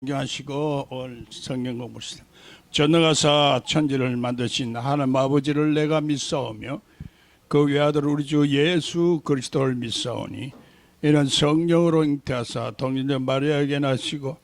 하시고 오늘 성경 공부시다. 전능하사 천지를 만드신 하나님 아버지를 내가 믿사오며 그 외아들 우리 주 예수 그리스도를 믿사오니 이는 성령으로 잉태하사 동일녀 마리아에게 나시고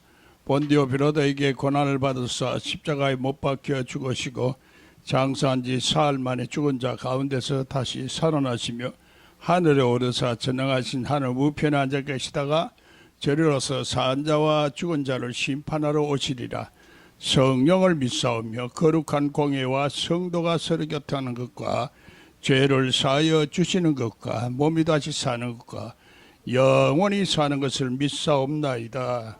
본디오 빌라도에게 고난을 받으사 십자가에 못 박혀 죽으시고 장사한 지 사흘 만에 죽은 자 가운데서 다시 살아나시며 하늘에 오르사 전능하신 하늘 우편에 앉아 계시다가 저리로서 산 자와 죽은 자를 심판하러 오시리라. 성령을 믿사오며 거룩한 공예와 성도가 서로 곁하는 것과 죄를 사하여 주시는 것과 몸이 다시 사는 것과 영원히 사는 것을 믿사옵나이다.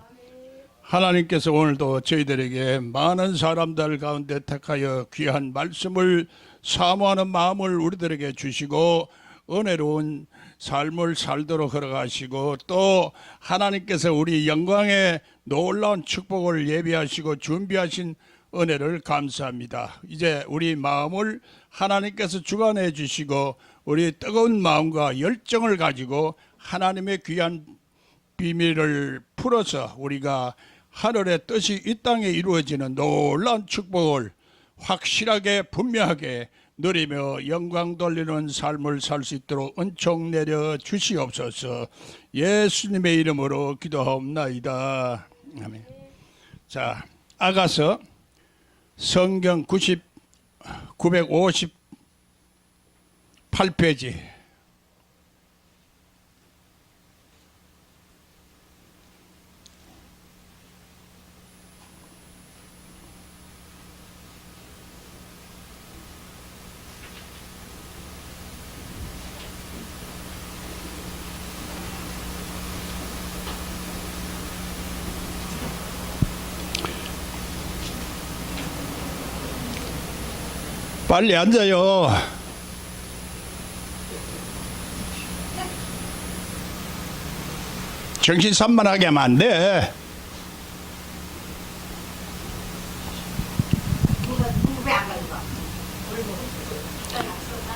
하나님께서 오늘도 저희들에게 많은 사람들 가운데 택하여 귀한 말씀을 사모하는 마음을 우리들에게 주시고 은혜로운 삶을 살도록 허락하시고 또 하나님께서 우리 영광의 놀라운 축복을 예비하시고 준비하신 은혜를 감사합니다. 이제 우리 마음을 하나님께서 주관해 주시고 우리 뜨거운 마음과 열정을 가지고 하나님의 귀한 비밀을 풀어서 우리가 하늘의 뜻이 이 땅에 이루어지는 놀라운 축복을 확실하게 분명하게 누리며 영광 돌리는 삶을 살 수 있도록 은총 내려 주시옵소서. 예수님의 이름으로 기도하옵나이다. 아멘. 자, 아가서 성경 958페이지. 빨리 앉아요. 정신 산만하게 하면 안 돼.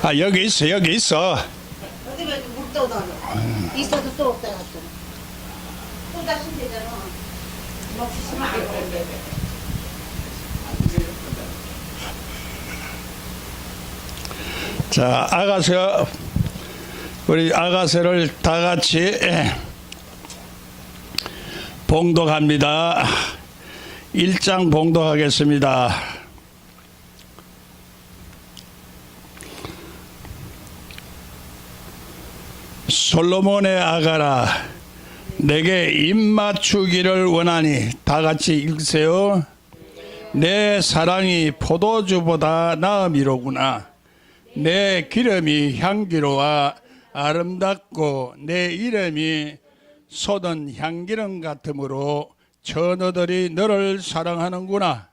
아, 여기 있어, 여기 있어. 어디 가서 물 떠다녀. 있어도 또 없다 갔어. 또 다시 되잖아. 먹으시면 안 돼. 자, 아가서 우리 아가서를 다 같이 봉독합니다. 1장 봉독하겠습니다. 솔로몬의 아가라, 내게 입맞추기를 원하니. 다 같이 읽으세요. 내 사랑이 포도주보다 나음이로구나. 내 기름이 향기로와 아름답고 내 이름이 솟은 향기름 같으므로 처녀들이 너를 사랑하는구나.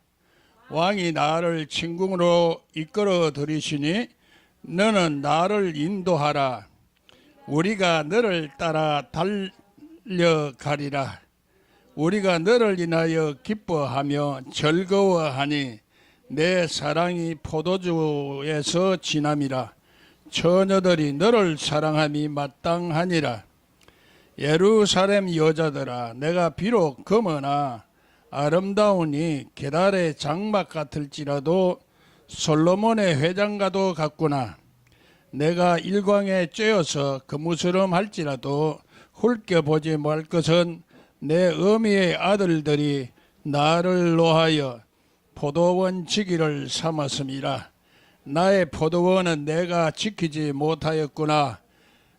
왕이 나를 침궁으로 이끌어 들이시니 너는 나를 인도하라. 우리가 너를 따라 달려가리라. 우리가 너를 인하여 기뻐하며 즐거워하니 내 사랑이 포도주에서 진함이라. 처녀들이 너를 사랑함이 마땅하니라. 예루살렘 여자들아, 내가 비록 검으나 아름다우니 계달의 장막 같을지라도 솔로몬의 회장과도 같구나. 내가 일광에 쬐어서 거무스름 할지라도 훑겨보지 말 것은 내 어미의 아들들이 나를 노하여 포도원 지기를 삼았음이라. 나의 포도원은 내가 지키지 못하였구나.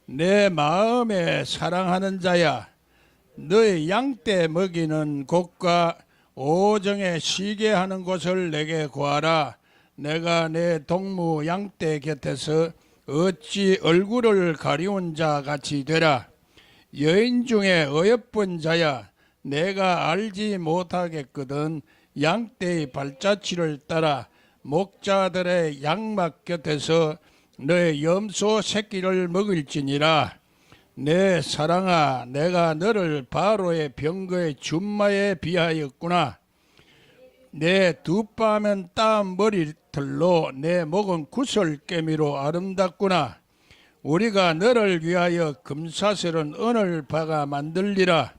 내 마음에 사랑하는 자야, 너의 양떼 먹이는 곳과 오정에 쉬게 하는 곳을 내게 구하라. 내가 내 동무 양떼 곁에서 어찌 얼굴을 가리운 자 같이 되라. 여인 중에 어여쁜 자야, 내가 알지 못하겠거든. 양떼의 발자취를 따라 목자들의 양막 곁에서 너의 염소 새끼를 먹을지니라. 내 사랑아, 내가 너를 바로의 병거의 준마에 비하였구나. 내 두 뺨은 땀 머리털로 내 목은 구슬깨미로 아름답구나. 우리가 너를 위하여 금사슬은 은을 박아 만들리라.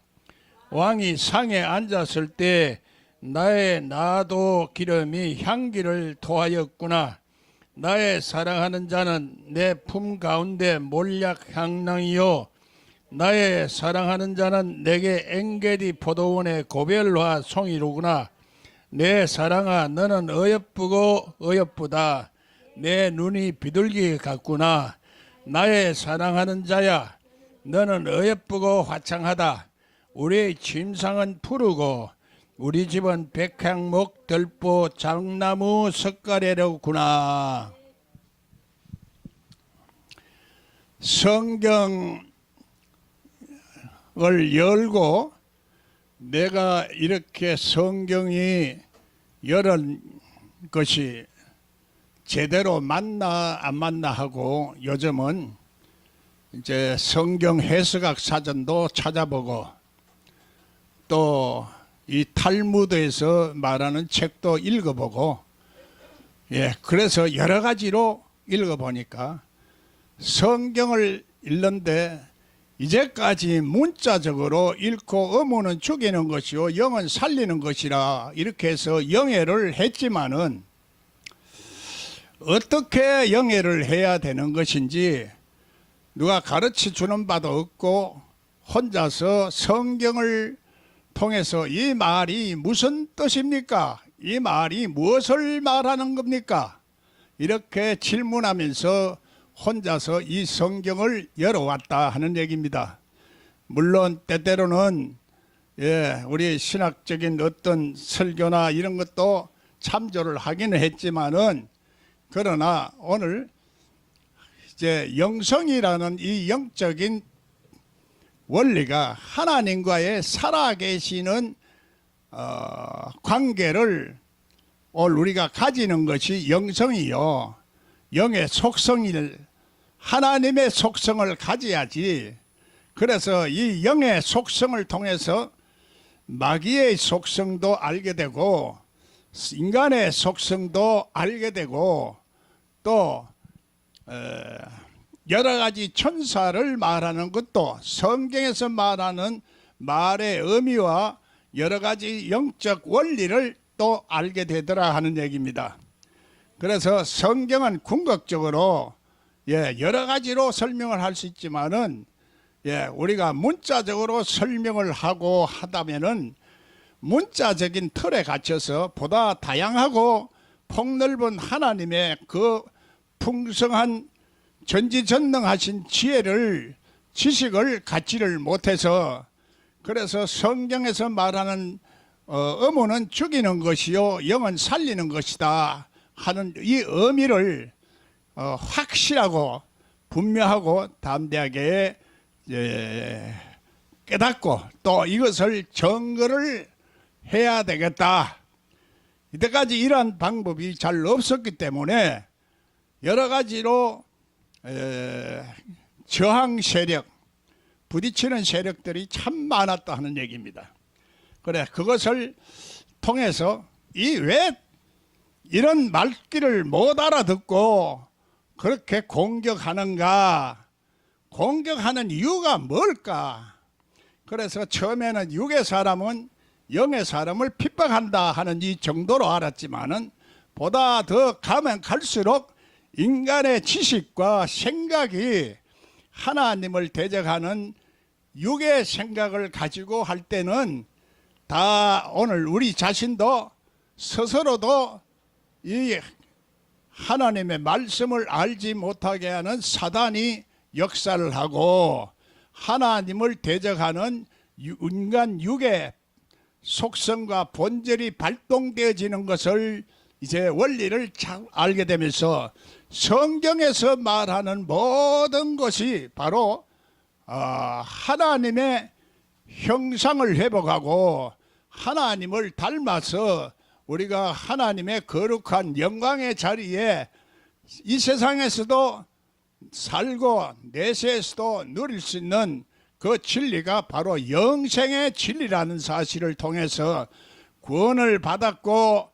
왕이 상에 앉았을 때 나의 나도 기름이 향기를 토하였구나. 나의 사랑하는 자는 내 품 가운데 몰약 향낭이요 나의 사랑하는 자는 내게 엥게디 포도원의 고별화 송이로구나. 내 사랑아 너는 어여쁘고 어여쁘다. 내 눈이 비둘기 같구나. 나의 사랑하는 자야 너는 어여쁘고 화창하다. 우리의 침상은 푸르고 우리 집은 백향목 들보 장나무 석가래로구나. 성경을 열고 내가 이렇게 성경이 열은 것이 제대로 맞나 안 맞나 하고 요즘은 이제 성경 해석학 사전도 찾아보고 또 이 탈무드에서 말하는 책도 읽어보고 그래서 여러 가지로 읽어보니까 성경을 읽는데 이제까지 문자적으로 읽고 의문은 죽이는 것이요 영은 살리는 것이라 이렇게 해서 영예를 했지만은 어떻게 영예를 해야 되는 것인지 누가 가르쳐 주는 바도 없고 혼자서 성경을 통해서 이 말이 무슨 뜻입니까? 이 말이 무엇을 말하는 겁니까? 이렇게 질문하면서 혼자서 이 성경을 열어왔다 하는 얘기입니다. 물론 때때로는 우리 신학적인 어떤 설교나 이런 것도 참조를 하기는 했지만은 그러나 오늘 이제 영성이라는 이 영적인 원리가 하나님과의 살아계시는 관계를 오늘 우리가 가지는 것이 영성이요. 영의 속성을 하나님의 속성을 가져야지. 그래서 이 영의 속성을 통해서 마귀의 속성도 알게 되고 인간의 속성도 알게 되고 또 여러 가지 천사를 말하는 것도 성경에서 말하는 말의 의미와 여러 가지 영적 원리를 또 알게 되더라 하는 얘기입니다. 그래서 성경은 궁극적으로 여러 가지로 설명을 할 수 있지만은 우리가 문자적으로 설명을 하고 하다면은 문자적인 틀에 갇혀서 보다 다양하고 폭넓은 하나님의 그 풍성한 전지전능하신 지식을 갖지를 못해서 그래서 성경에서 말하는 의문은 죽이는 것이요 영은 살리는 것이다 하는 이 의미를 확실하고 분명하고 담대하게 깨닫고 또 이것을 증거를 해야 되겠다. 이때까지 이러한 방법이 잘 없었기 때문에 여러 가지로 저항 세력, 부딪히는 세력들이 참 많았다 하는 얘기입니다. 그래 그것을 통해서 왜 이런 말귀를 못 알아듣고 그렇게 공격하는가, 공격하는 이유가 뭘까? 그래서 처음에는 육의 사람은 영의 사람을 핍박한다 하는 이 정도로 알았지만은 보다 더 가면 갈수록 인간의 지식과 생각이 하나님을 대적하는 육의 생각을 가지고 할 때는 다 오늘 우리 자신도 스스로도 이 하나님의 말씀을 알지 못하게 하는 사단이 역사를 하고 하나님을 대적하는 인간 육의 속성과 본질이 발동되어지는 것을 이제 원리를 알게 되면서 성경에서 말하는 모든 것이 바로 하나님의 형상을 회복하고 하나님을 닮아서 우리가 하나님의 거룩한 영광의 자리에 이 세상에서도 살고 내세에서도 누릴 수 있는 그 진리가 바로 영생의 진리라는 사실을 통해서 구원을 받았고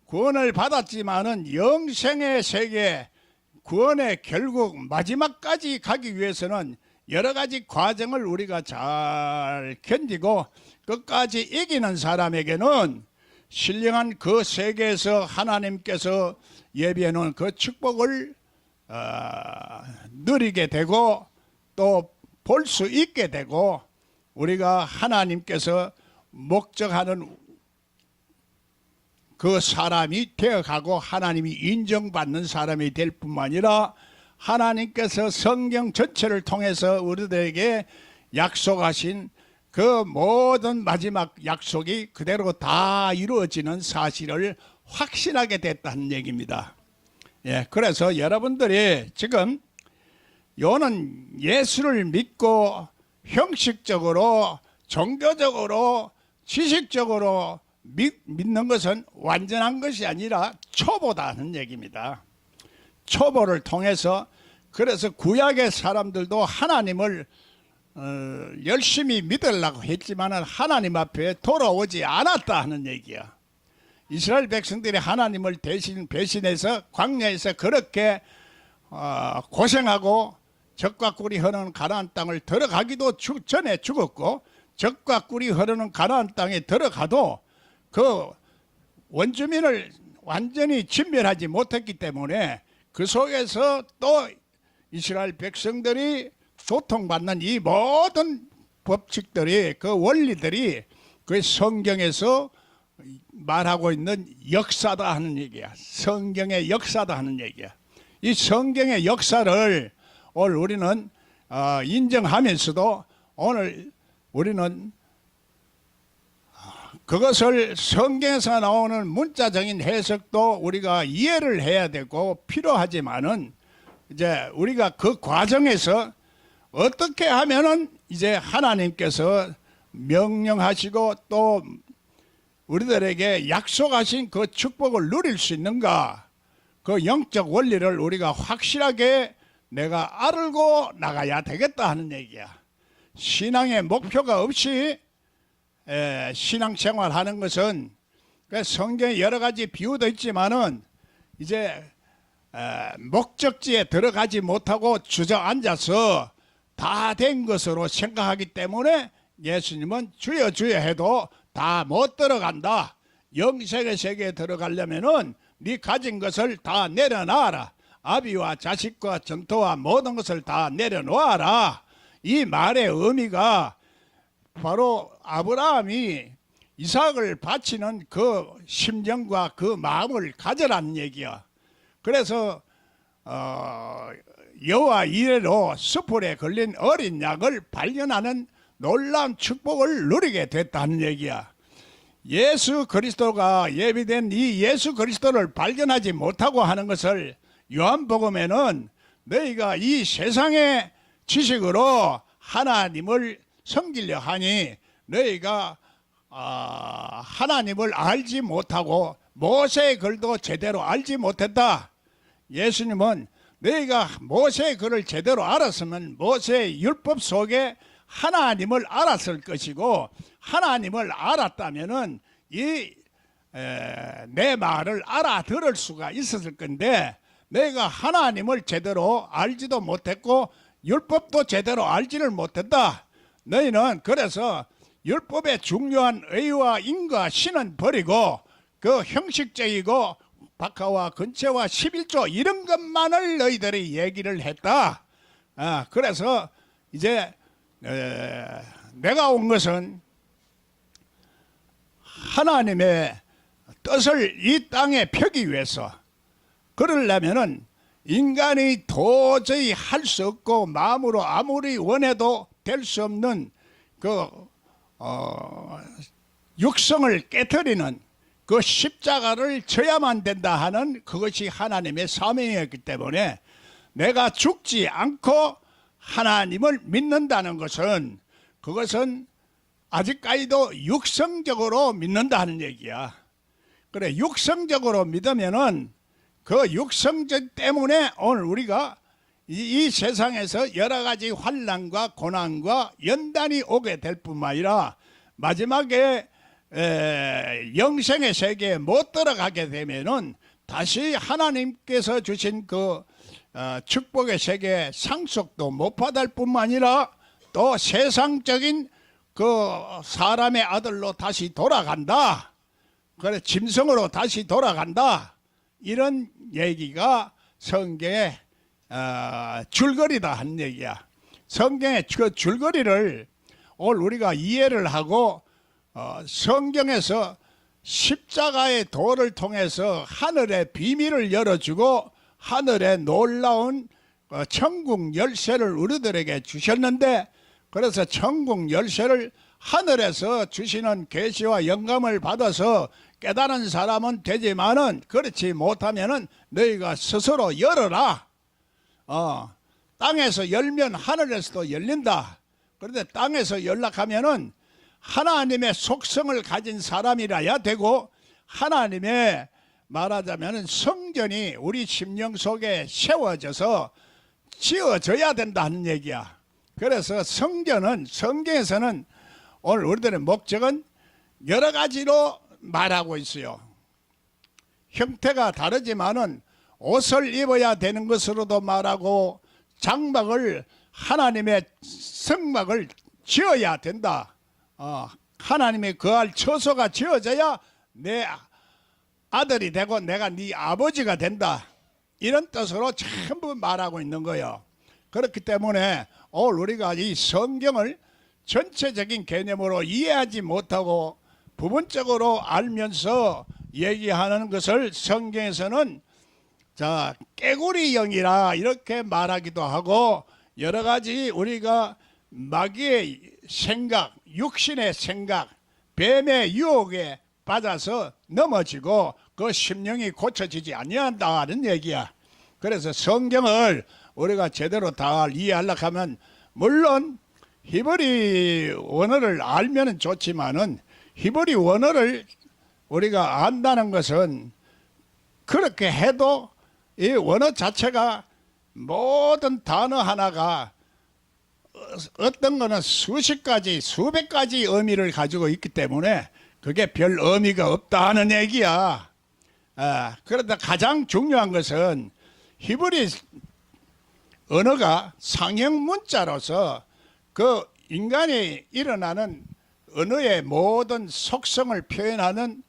구원을 받았지만은 영생의 세계 구원의 결국 마지막까지 가기 위해서는 여러 가지 과정을 우리가 잘 견디고 끝까지 이기는 사람에게는 신령한 그 세계에서 하나님께서 예비해 놓은 그 축복을 누리게 되고 또 볼 수 있게 되고, 우리가 하나님께서 목적하는 그 사람이 되어가고 하나님이 인정받는 사람이 될 뿐만 아니라 하나님께서 성경 전체를 통해서 우리들에게 약속하신 그 모든 마지막 약속이 그대로 다 이루어지는 사실을 확신하게 됐다는 얘기입니다. 예, 그래서 여러분들이 지금 요는 예수를 믿고 형식적으로 종교적으로 지식적으로 믿는 것은 완전한 것이 아니라 초보다는 얘기입니다. 초보를 통해서, 그래서 구약의 사람들도 하나님을 열심히 믿으려고 했지만 하나님 앞에 돌아오지 않았다 하는 얘기야. 이스라엘 백성들이 하나님을 대신 배신해서 광야에서 그렇게 고생하고 적과 꿀이 흐르는 가나안 땅을 들어가기도 전에 죽었고, 적과 꿀이 흐르는 가나안 땅에 들어가도 그 원주민을 완전히 진멸하지 못했기 때문에 그 속에서 또 이스라엘 백성들이 고통받는 이 모든 법칙들이, 그 원리들이 그 성경에서 말하고 있는 역사다 하는 얘기야. 성경의 역사다 하는 얘기야. 이 성경의 역사를 오늘 우리는 인정하면서도 오늘 우리는 그것을 성경에서 나오는 문자적인 해석도 우리가 이해를 해야 되고 필요하지만은, 이제 우리가 그 과정에서 어떻게 하면은 이제 하나님께서 명령하시고 또 우리들에게 약속하신 그 축복을 누릴 수 있는가, 그 영적 원리를 우리가 확실하게 내가 알고 나가야 되겠다 하는 얘기야. 신앙의 목표가 없이 신앙생활 하는 것은, 성경에 여러 가지 비유도 있지만은 이제 목적지에 들어가지 못하고 주저앉아서 다 된 것으로 생각하기 때문에 예수님은 주여 주여 해도 다 못 들어간다. 영생의 세계에 들어가려면은 네 가진 것을 다 내려놔라. 아비와 자식과 전토와 모든 것을 다 내려놓아라. 이 말의 의미가 바로 아브라함이 이삭을 바치는 그 심정과 그 마음을 가져라는 얘기야. 그래서 여호와 이래로 수풀에 걸린 어린 양을 발견하는 놀라운 축복을 누리게 됐다는 얘기야. 예수 그리스도가 예비된 이 예수 그리스도를 발견하지 못하고 하는 것을 요한복음에는 너희가 이 세상의 지식으로 하나님을 섬기려 하니 너희가 하나님을 알지 못하고 모세의 글도 제대로 알지 못했다. 예수님은 너희가 모세의 글을 제대로 알았으면 모세의 율법 속에 하나님을 알았을 것이고, 하나님을 알았다면은 내 말을 알아들을 수가 있었을 건데, 내가 하나님을 제대로 알지도 못했고 율법도 제대로 알지를 못했다. 너희는 그래서 율법의 중요한 의와 인과 신은 버리고 그 형식적이고 박하와 근체와 11조 이런 것만을 너희들이 얘기를 했다. 그래서 이제 내가 온 것은 하나님의 뜻을 이 땅에 펴기 위해서, 그러려면은 인간이 도저히 할 수 없고 마음으로 아무리 원해도 될 수 없는 그 육성을 깨트리는 그 십자가를 져야만 된다 하는 그것이 하나님의 사명이었기 때문에, 내가 죽지 않고 하나님을 믿는다는 것은, 그것은 아직까지도 육성적으로 믿는다 하는 얘기야. 그래, 육성적으로 믿으면은 그 육성적 때문에 오늘 우리가 이 세상에서 여러 가지 환난과 고난과 연단이 오게 될 뿐만 아니라 마지막에 영생의 세계에 못 들어가게 되면은 다시 하나님께서 주신 그 축복의 세계 상속도 못 받을 뿐만 아니라 또 세상적인 그 사람의 아들로 다시 돌아간다. 그래 짐승으로 다시 돌아간다. 이런 얘기가 성경의 줄거리다 한 얘기야. 성경의 그 줄거리를 오늘 우리가 이해를 하고 성경에서 십자가의 도를 통해서 하늘의 비밀을 열어주고 하늘의 놀라운 천국 열쇠를 우리들에게 주셨는데, 그래서 천국 열쇠를 하늘에서 주시는 계시와 영감을 받아서 깨달은 사람은 되지만은 그렇지 못하면은 너희가 스스로 열어라. 땅에서 열면 하늘에서도 열린다. 그런데 땅에서 연락하면은 하나님의 속성을 가진 사람이라야 되고, 하나님의 말하자면 성전이 우리 심령 속에 세워져서 지어져야 된다는 얘기야. 그래서 성전은 성경에서는 오늘 우리들의 목적은 여러 가지로 말하고 있어요. 형태가 다르지만은 옷을 입어야 되는 것으로도 말하고, 장막을 하나님의 성막을 지어야 된다. 하나님의 거할 처소가 지어져야 내 아들이 되고 내가 네 아버지가 된다. 이런 뜻으로 전부 말하고 있는 거예요. 그렇기 때문에 오늘 우리가 이 성경을 전체적인 개념으로 이해하지 못하고 부분적으로 알면서 얘기하는 것을 성경에서는 깨구리 영이라 이렇게 말하기도 하고, 여러 가지 우리가 마귀의 생각, 육신의 생각, 뱀의 유혹에 빠져서 넘어지고 그 심령이 고쳐지지 아니한다는 얘기야. 그래서 성경을 우리가 제대로 다 이해하려고 하면, 물론 히브리 원어를 알면 좋지만은 히브리 원어를 우리가 안다는 것은 그렇게 해도 이 원어 자체가 모든 단어 하나가 어떤 거는 수십 가지 수백 가지 의미를 가지고 있기 때문에 그게 별 의미가 없다는 얘기야. 그런데 가장 중요한 것은 히브리 언어가 상형 문자로서 그 인간이 일어나는 언어의 모든 속성을 표현하는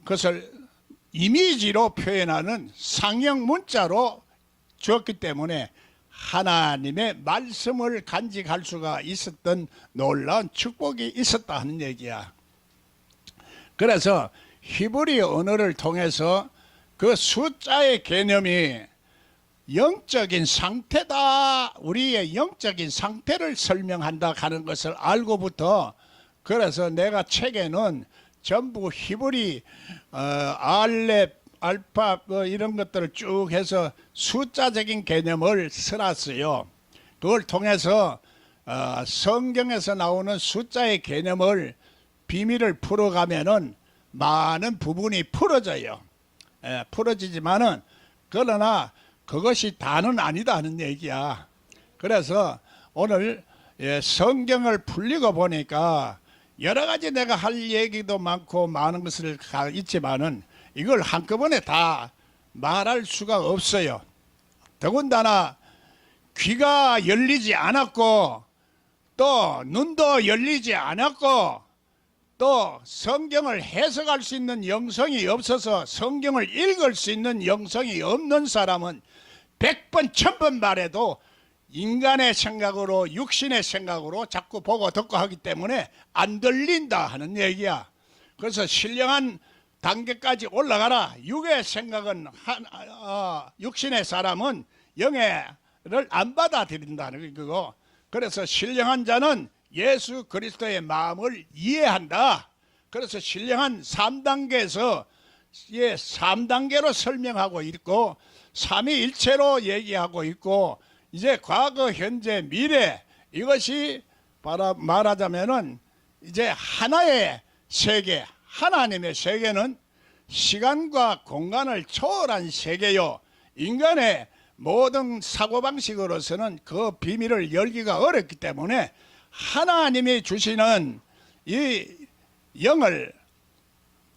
것을 이미지로 표현하는 상형 문자로 주었기 때문에 하나님의 말씀을 간직할 수가 있었던 놀라운 축복이 있었다 하는 얘기야. 그래서 히브리 언어를 통해서 그 숫자의 개념이 영적인 상태다, 우리의 영적인 상태를 설명한다 하는 것을 알고부터, 그래서 내가 책에는 전부 히브리 알렙, 알파 이런 것들을 쭉 해서 숫자적인 개념을 써놨어요. 그걸 통해서 성경에서 나오는 숫자의 개념을 비밀을 풀어가면은 많은 부분이 풀어져요. 풀어지지만은 그러나 그것이 다는 아니다 하는 얘기야. 그래서 오늘 성경을 풀리고 보니까 여러 가지 내가 할 얘기도 많고 많은 것을 있지만은 이걸 한꺼번에 다 말할 수가 없어요. 더군다나 귀가 열리지 않았고 또 눈도 열리지 않았고 또 성경을 해석할 수 있는 영성이 없어서 성경을 읽을 수 있는 영성이 없는 사람은 100번 1000번 말해도 인간의 생각으로 육신의 생각으로 자꾸 보고 듣고 하기 때문에 안 들린다 하는 얘기야. 그래서 신령한 단계까지 올라가라. 육의 생각은 육신의 사람은 영예를 안 받아들인다는 거고, 그래서 신령한 자는 예수 그리스도의 마음을 이해한다. 그래서 신령한 3단계에서 3단계로 설명하고 있고 삼위일체로 얘기하고 있고, 이제 과거, 현재, 미래, 이것이 말하자면은 이제 하나의 세계, 하나님의 세계는 시간과 공간을 초월한 세계요, 인간의 모든 사고방식으로서는 그 비밀을 열기가 어렵기 때문에 하나님이 주시는 이 영을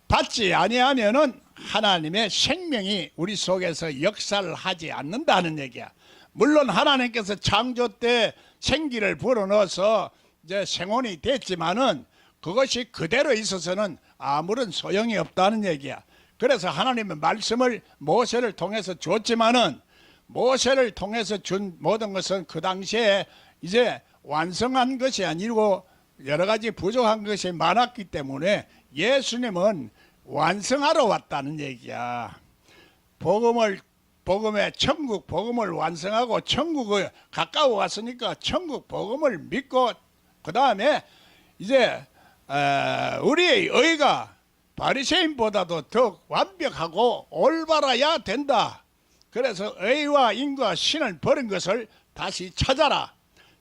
받지 아니하면은 하나님의 생명이 우리 속에서 역사를 하지 않는다는 얘기야. 물론 하나님께서 창조 때 생기를 불어넣어서 이제 생원이 됐지만은 그것이 그대로 있어서는 아무런 소용이 없다는 얘기야. 그래서 하나님의 말씀을 모세를 통해서 줬지만은 모세를 통해서 준 모든 것은 그 당시에 이제 완성한 것이 아니고 여러 가지 부족한 것이 많았기 때문에 예수님은 완성하러 왔다는 얘기야. 복음의 천국 복음을 완성하고 천국에 가까워 왔으니까 천국 복음을 믿고 그 다음에 이제 우리의 의가 바리새인보다도 더 완벽하고 올바라야 된다. 그래서 의와 인과 신을 버린 것을 다시 찾아라.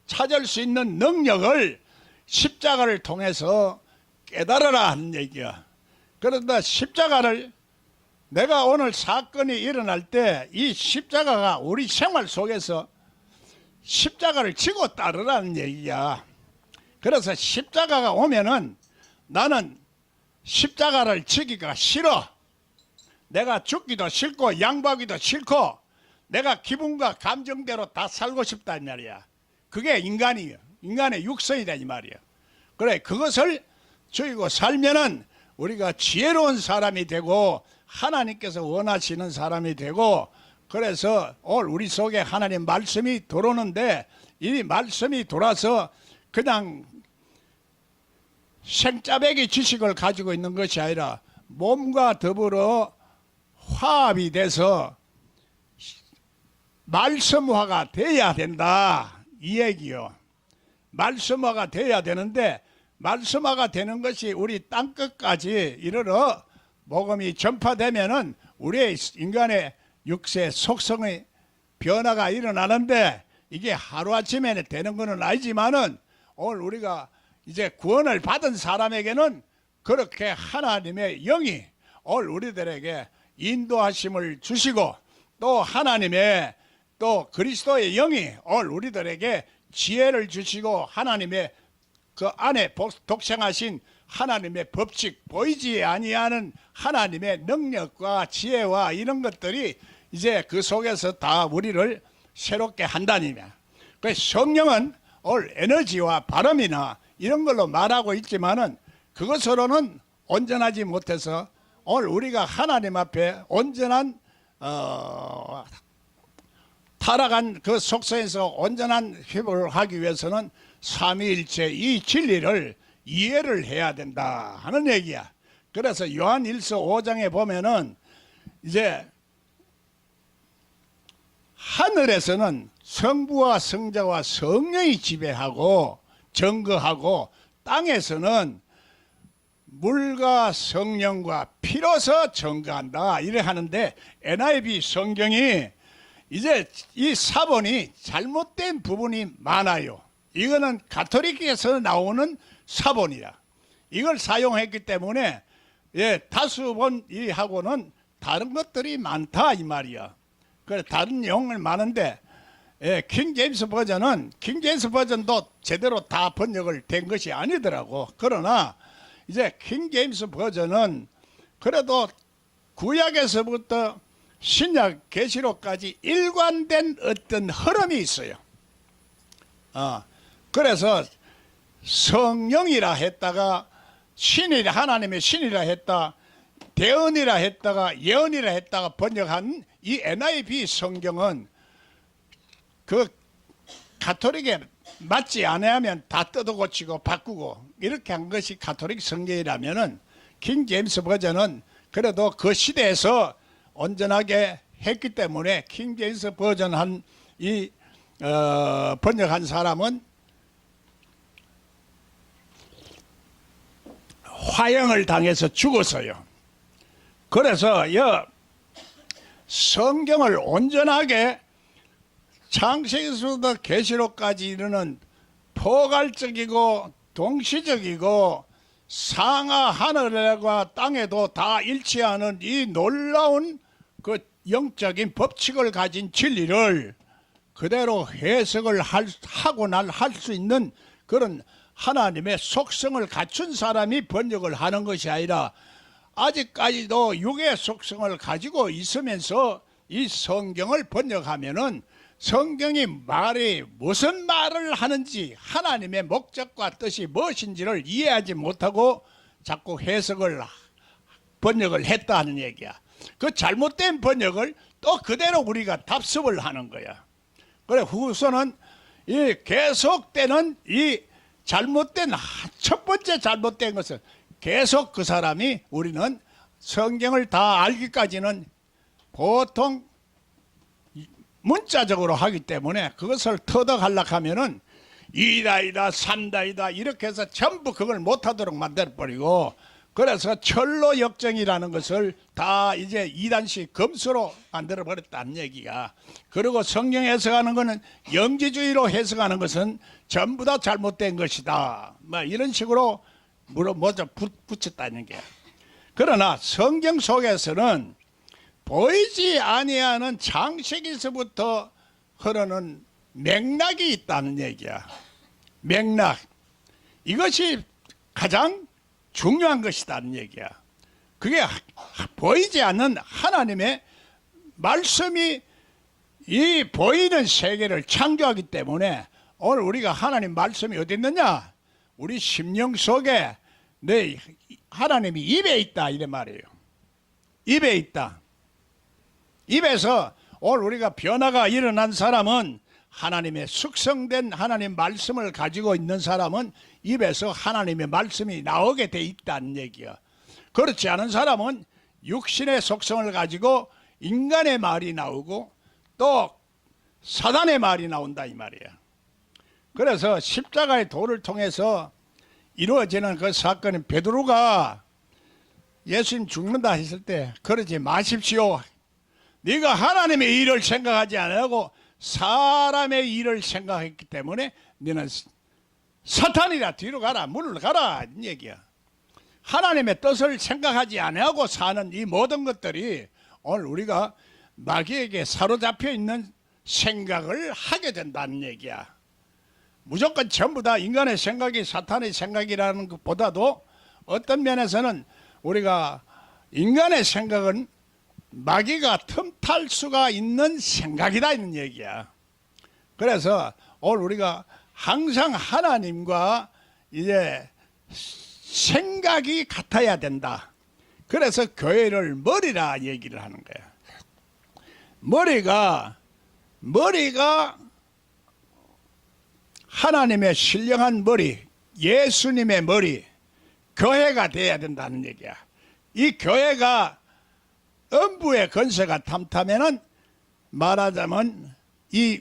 찾을 수 있는 능력을 십자가를 통해서 깨달아라 하는 얘기야. 그런데 십자가를 내가 오늘 사건이 일어날 때 이 십자가가 우리 생활 속에서 십자가를 지고 따르라는 얘기야. 그래서 십자가가 오면은 나는 십자가를 지기가 싫어. 내가 죽기도 싫고 양보하기도 싫고 내가 기분과 감정대로 다 살고 싶다 이 말이야. 그게 인간이에요. 인간의 육성이다 이 말이야. 그래 그것을 죽이고 살면은 우리가 지혜로운 사람이 되고 하나님께서 원하시는 사람이 되고 그래서 오늘 우리 속에 하나님 말씀이 들어오는데 이 말씀이 돌아서 그냥 생짜배기 지식을 가지고 있는 것이 아니라 몸과 더불어 화합이 돼서 말씀화가 돼야 된다 이 얘기요. 말씀화가 돼야 되는데 말씀화가 되는 것이 우리 땅끝까지 이르러 복음이 전파되면은 우리의 인간의 육체 속성의 변화가 일어나는데 이게 하루아침에 되는 것은 아니지만은 오늘 우리가 이제 구원을 받은 사람에게는 그렇게 하나님의 영이 오늘 우리들에게 인도하심을 주시고 또 하나님의 또 그리스도의 영이 오늘 우리들에게 지혜를 주시고 하나님의 그 안에 독생하신 하나님의 법칙 보이지 아니하는 하나님의 능력과 지혜와 이런 것들이 이제 그 속에서 다 우리를 새롭게 한다니며 그 성령은 오늘 에너지와 바람이나 이런 걸로 말하고 있지만은 그것으로는 온전하지 못해서 오늘 우리가 하나님 앞에 온전한 타락한 그 속성에서 온전한 회복을 하기 위해서는 삼위일체 이 진리를 이해를 해야 된다 하는 얘기야. 그래서 요한 1서 5장에 보면은 이제 하늘에서는 성부와 성자와 성령이 지배하고 정거하고 땅에서는 물과 성령과 피로서 정거한다 이래 하는데 NIV 성경이 이제 이 사본이 잘못된 부분이 많아요. 이거는 가톨릭에서 나오는 사본이야. 이걸 사용했기 때문에 다수본이하고는 다른 것들이 많다 이 말이야. 그래 다른 내용을 많은데 킹제임스 버전도 제대로 다 번역을 된 것이 아니더라고. 그러나 이제 킹제임스 버전은 그래도 구약에서부터 신약 계시록까지 일관된 어떤 흐름이 있어요. 그래서 성령이라 했다가 신이라 하나님의 신이라 했다 대언이라 했다가 예언이라 했다가 번역한 이 NIV 성경은 그 가톨릭에 맞지 않으면 다 뜯어고치고 바꾸고 이렇게 한 것이 가톨릭 성경이라면은 킹 제임스 버전은 그래도 그 시대에서 온전하게 했기 때문에 킹 제임스 버전 한 이 번역한 사람은 화형을 당해서 죽었어요. 그래서 이 성경을 온전하게 창세기서부터 계시록까지 이르는 포괄적이고 동시적이고 상하 하늘과 땅에도 다 일치하는 이 놀라운 그 영적인 법칙을 가진 진리를 그대로 해석을 하고 할 수 있는 그런 하나님의 속성을 갖춘 사람이 번역을 하는 것이 아니라 아직까지도 육의 속성을 가지고 있으면서 이 성경을 번역하면은 성경이 말이 무슨 말을 하는지 하나님의 목적과 뜻이 무엇인지를 이해하지 못하고 자꾸 해석을 번역을 했다는 얘기야. 그 잘못된 번역을 또 그대로 우리가 답습을 하는 거야. 그래 후서는 이 계속되는 이 잘못된 첫 번째 잘못된 것은 계속 그 사람이 우리는 성경을 다 알기까지는 보통 문자적으로 하기 때문에 그것을 터득하려고 하면은 2다이다 3다이다 이렇게 해서 전부 그걸 못하도록 만들어버리고 그래서 철로 역정이라는 것을 다 이제 2단씩 검수로 만들어버렸다는 얘기가. 그리고 성경 해석하는 것은 영지주의로 해석하는 것은 전부 다 잘못된 것이다. 뭐 이런 식으로 뭐죠 붙였다는 게. 그러나 성경 속에서는 보이지 아니하는 창세기서부터 흐르는 맥락이 있다는 얘기야. 맥락. 이것이 가장 중요한 것이다는 얘기야. 그게 보이지 않는 하나님의 말씀이 이 보이는 세계를 창조하기 때문에 오늘 우리가 하나님 말씀이 어디 있느냐? 우리 심령 속에 내 하나님이 입에 있다 이래 말이에요. 입에 있다. 입에서 오늘 우리가 변화가 일어난 사람은 하나님의 숙성된 하나님 말씀을 가지고 있는 사람은 입에서 하나님의 말씀이 나오게 돼 있다는 얘기야. 그렇지 않은 사람은 육신의 속성을 가지고 인간의 말이 나오고 또 사단의 말이 나온다 이 말이야. 그래서 십자가의 도를 통해서 이루어지는 그 사건은 베드로가 예수님 죽는다 했을 때 그러지 마십시오. 네가 하나님의 일을 생각하지 않고 사람의 일을 생각했기 때문에 너는 사탄이라 뒤로 가라 물러가라 이 얘기야. 하나님의 뜻을 생각하지 않고 사는 이 모든 것들이 오늘 우리가 마귀에게 사로잡혀 있는 생각을 하게 된다는 얘기야. 무조건 전부 다 인간의 생각이 사탄의 생각이라는 것보다도 어떤 면에서는 우리가 인간의 생각은 마귀가 틈탈 수가 있는 생각이다 이런 얘기야. 그래서 오늘 우리가 항상 하나님과 이제 생각이 같아야 된다. 그래서 교회를 머리라 얘기를 하는 거야. 머리가 하나님의 신령한 머리, 예수님의 머리, 교회가 돼야 된다는 얘기야. 이 교회가 음부의 건세가 탐탐하면은 말하자면 이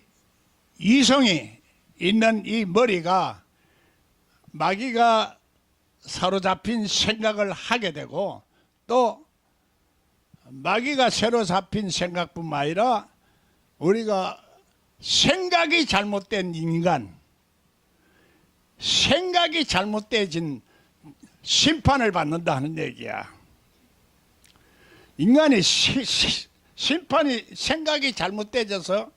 이성이 있는 이 머리가 마귀가 사로잡힌 생각을 하게 되고 또 마귀가 사로잡힌 생각뿐만 아니라 우리가 생각이 잘못된 인간, 생각이 잘못되어진 심판을 받는다 하는 얘기야. 인간이 심판이 생각이 잘못되어져서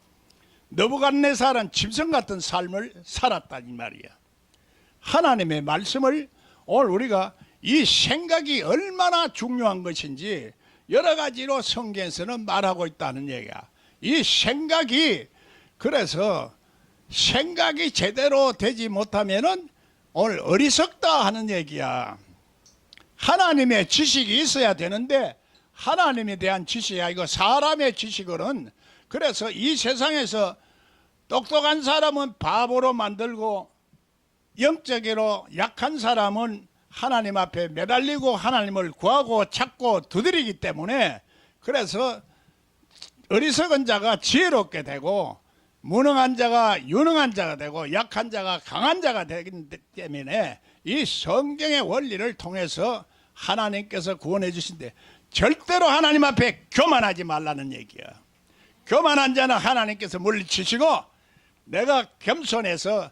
느부갓네살은 짐승 같은 삶을 살았다 이 말이야. 하나님의 말씀을 오늘 우리가 이 생각이 얼마나 중요한 것인지 여러 가지로 성경에서는 말하고 있다는 얘기야. 이 생각이 그래서 생각이 제대로 되지 못하면은 오늘 어리석다 하는 얘기야. 하나님의 지식이 있어야 되는데 하나님에 대한 지식이 아니고 사람의 지식은 그래서 이 세상에서 똑똑한 사람은 바보로 만들고 영적으로 약한 사람은 하나님 앞에 매달리고 하나님을 구하고 찾고 두드리기 때문에 그래서 어리석은 자가 지혜롭게 되고 무능한 자가 유능한 자가 되고 약한 자가 강한 자가 되기 때문에 이 성경의 원리를 통해서 하나님께서 구원해 주신데 절대로 하나님 앞에 교만하지 말라는 얘기야. 교만한 자는 하나님께서 물리치시고 내가 겸손해서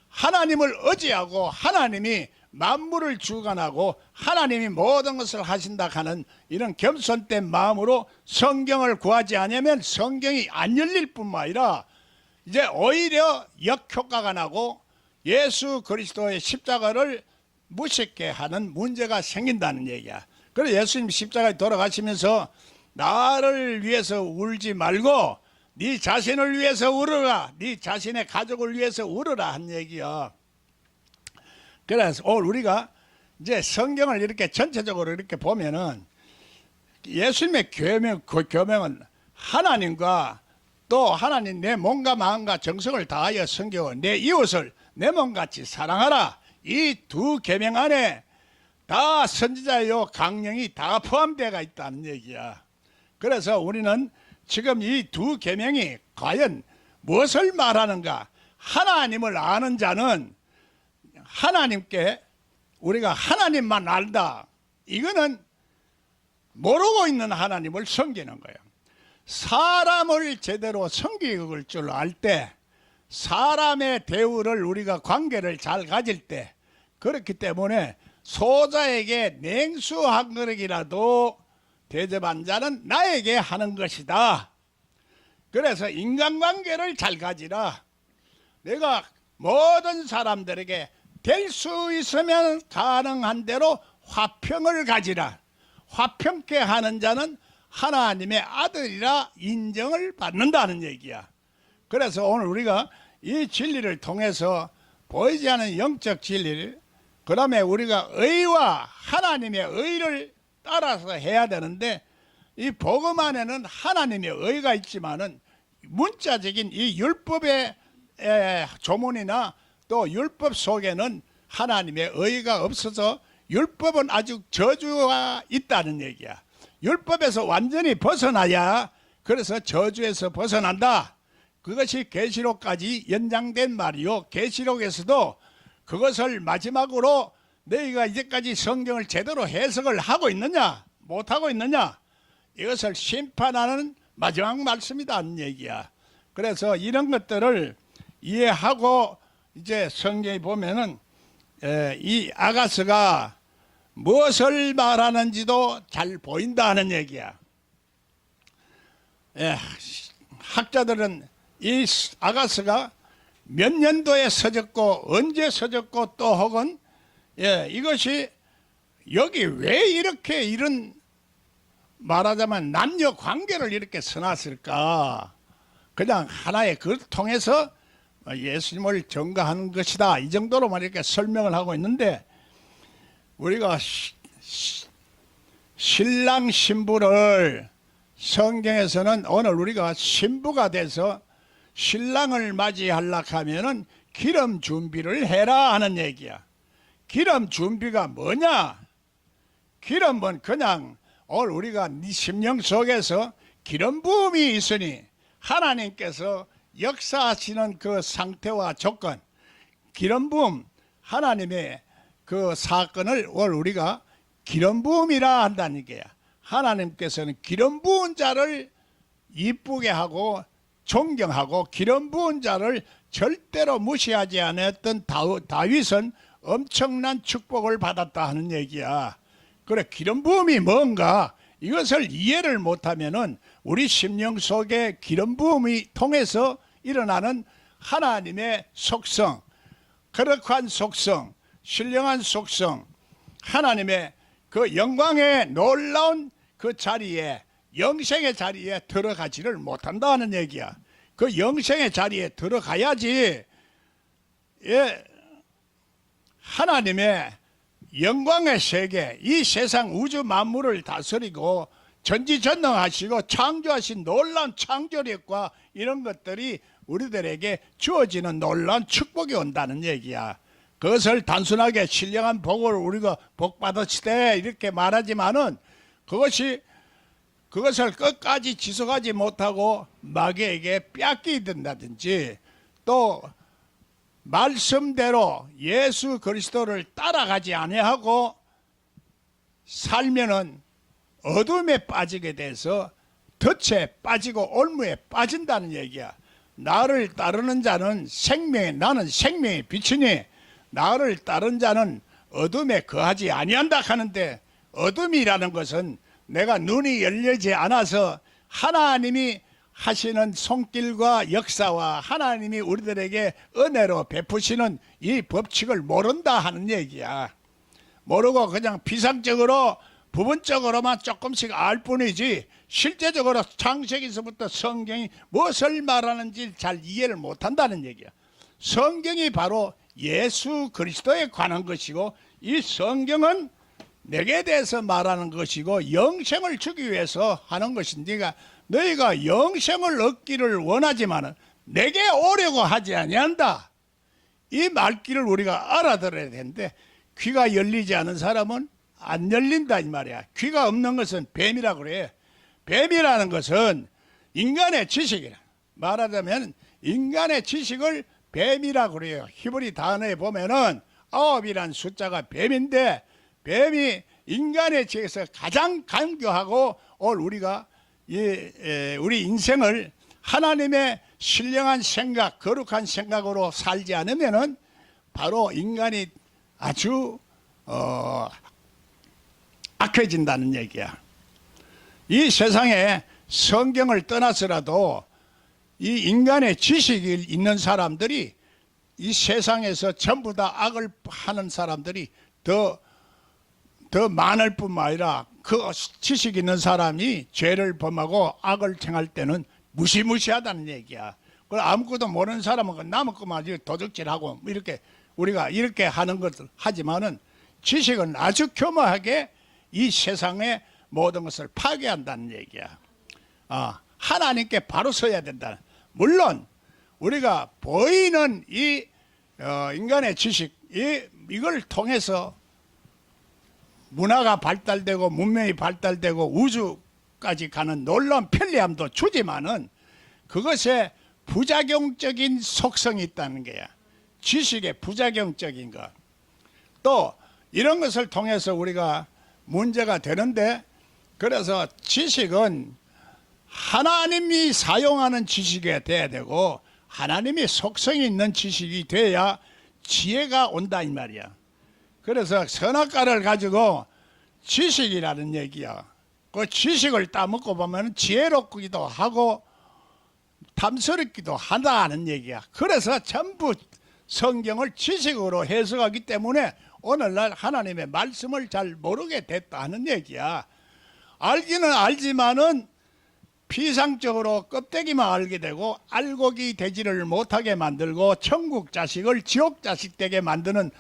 하나님을 의지하고 하나님이 만물을 주관하고 하나님이 모든 것을 하신다 하는 이런 겸손된 마음으로 성경을 구하지 않으면 성경이 안 열릴 뿐만 아니라 이제 오히려 역효과가 나고 예수 그리스도의 십자가를 무식해 하는 문제가 생긴다는 얘기야. 그래 예수님 십자가에 돌아가시면서 나를 위해서 울지 말고 네 자신을 위해서 울어라, 네 자신의 가족을 위해서 울어라 한 얘기야. 그래서 오늘 우리가 이제 성경을 이렇게 전체적으로 이렇게 보면은 예수님의 교명, 그 교명은 하나님과 또 하나님 내 몸과 마음과 정성을 다하여 섬기고 내 이웃을 내 몸같이 사랑하라. 이 두 계명 안에 다 선지자요 강령이 다 포함되어 있다는 얘기야. 그래서 우리는 지금 이 두 계명이 과연 무엇을 말하는가? 하나님을 아는 자는 하나님께 우리가 하나님만 알다. 이거는 모르고 있는 하나님을 섬기는 거예요. 사람을 제대로 섬길 줄 알 때, 사람의 대우를 우리가 관계를 잘 가질 때, 그렇기 때문에 소자에게 냉수 한 그릇이라도 대접한 자는 나에게 하는 것이다. 그래서 인간관계를 잘 가지라. 내가 모든 사람들에게 될 수 있으면 가능한 대로 화평을 가지라. 화평케 하는 자는 하나님의 아들이라 인정을 받는다는 얘기야. 그래서 오늘 우리가 이 진리를 통해서 보이지 않는 영적 진리를, 그 다음에 우리가 의와 하나님의 의를 따라서 해야 되는데, 이 복음 안에는 하나님의 의가 있지만은 문자적인 이 율법의 조문이나 또 율법 속에는 하나님의 의가 없어서 율법은 아주 저주가 있다는 얘기야. 율법에서 완전히 벗어나야, 그래서 저주에서 벗어난다. 그것이 계시록까지 연장된 말이요. 계시록에서도 그것을 마지막으로 너희가 이제까지 성경을 제대로 해석을 하고 있느냐 못하고 있느냐, 이것을 심판하는 마지막 말씀이다는 얘기야. 그래서 이런 것들을 이해하고 이제 성경에 보면은 이 아가스가 무엇을 말하는지도 잘 보인다는 얘기야. 학자들은 이 아가스가 몇 년도에 써졌고 언제 써졌고 또 혹은 이것이 여기 왜 이렇게 이런 말하자면 남녀 관계를 이렇게 써놨을까? 그냥 하나의 그걸 통해서 예수님을 전가하는 것이다. 이 정도로만 이렇게 설명을 하고 있는데, 우리가 신랑 신부를 성경에서는 오늘 우리가 신부가 돼서 신랑을 맞이하려고 하면은 기름 준비를 해라 하는 얘기야. 기름 준비가 뭐냐? 기름은 그냥 오늘 우리가 네 심령 속에서 기름 부음이 있으니 하나님께서 역사하시는 그 상태와 조건, 기름 부음, 하나님의 그 사건을 오늘 우리가 기름 부음이라 한다는 게야. 하나님께서는 기름 부은 자를 이쁘게 하고 존경하고 기름 부은 자를 절대로 무시하지 않았던 다윗은 엄청난 축복을 받았다 하는 얘기야. 그래, 기름 부음이 뭔가 이것을 이해를 못하면은 우리 심령 속에 기름 부음이 통해서 일어나는 하나님의 속성, 거룩한 속성, 신령한 속성, 하나님의 그 영광의 놀라운 그 자리에, 영생의 자리에 들어가지를 못한다는 얘기야. 그 영생의 자리에 들어가야지 하나님의 영광의 세계, 이 세상 우주 만물을 다스리고 전지전능하시고 창조하신 놀라운 창조력과 이런 것들이 우리들에게 주어지는 놀라운 축복이 온다는 얘기야. 그것을 단순하게 신령한 복을 우리가 복 받으시되 이렇게 말하지만은 그것을 끝까지 지속하지 못하고 마귀에게 빼앗기든다든지 또 말씀대로 예수 그리스도를 따라가지 아니하고 살면은 어둠에 빠지게 돼서 덫에 빠지고 올무에 빠진다는 얘기야. 나를 따르는 자는 나는 생명의 빛이니 나를 따른 자는 어둠에 거하지 아니한다 하는데, 어둠이라는 것은 내가 눈이 열리지 않아서 하나님이 하시는 손길과 역사와 하나님이 우리들에게 은혜로 베푸시는 이 법칙을 모른다 하는 얘기야. 모르고 그냥 비상적으로 부분적으로만 조금씩 알 뿐이지 실제적으로 창세기서부터 성경이 무엇을 말하는지 잘 이해를 못한다는 얘기야. 성경이 바로 예수 그리스도에 관한 것이고 이 성경은 내게 대해서 말하는 것이고 영생을 주기 위해서 하는 것인데 너희가 영생을 얻기를 원하지만 내게 오려고 하지 아니한다. 이 말귀를 우리가 알아들어야 되는데 귀가 열리지 않은 사람은 안 열린다 이 말이야. 귀가 없는 것은 뱀이라고 그래. 뱀이라는 것은 인간의 지식이라. 말하자면 인간의 지식을 뱀이라고 그래요. 히브리 단어에 보면은 9이란 숫자가 뱀인데 뱀이 인간의 지식에서 가장 간교하고 우리가 우리 인생을 하나님의 신령한 생각, 거룩한 생각으로 살지 않으면은 바로 인간이 아주 악해진다는 얘기야. 이 세상에 성경을 떠나서라도 이 인간의 지식이 있는 사람들이 이 세상에서 전부 다 악을 하는 사람들이 더 많을 뿐만 아니라 그 지식 있는 사람이 죄를 범하고 악을 행할 때는 무시무시하다는 얘기야. 그걸 아무것도 모르는 사람은 남의 것만 도둑질하고 이렇게 우리가 이렇게 하는 것을 하지만은 지식은 아주 교묘하게 이 세상의 모든 것을 파괴한다는 얘기야. 하나님께 바로 서야 된다. 물론 우리가 보이는 이 인간의 지식 이걸 통해서 문화가 발달되고 문명이 발달되고 우주까지 가는 놀라운 편리함도 주지만은 그것에 부작용적인 속성이 있다는 거야. 지식의 부작용적인 것. 또 이런 것을 통해서 우리가 문제가 되는데 그래서 지식은 하나님이 사용하는 지식이 돼야 되고 하나님이 속성이 있는 지식이 돼야 지혜가 온다 이 말이야. 그래서 선악과를 가지고 지식이라는 얘기야. 그 지식을 따먹고 보면 지혜롭기도 하고 탐스럽기도 하다는 얘기야. 그래서 전부 성경을 지식으로 해석하기 때문에 오늘날 하나님의 말씀을 잘 모르게 됐다는 얘기야. 알기는 알지만은 피상적으로 껍데기만 알게 되고 알곡이 되지를 못하게 만들고 천국 자식을 지옥 자식 되게 만드는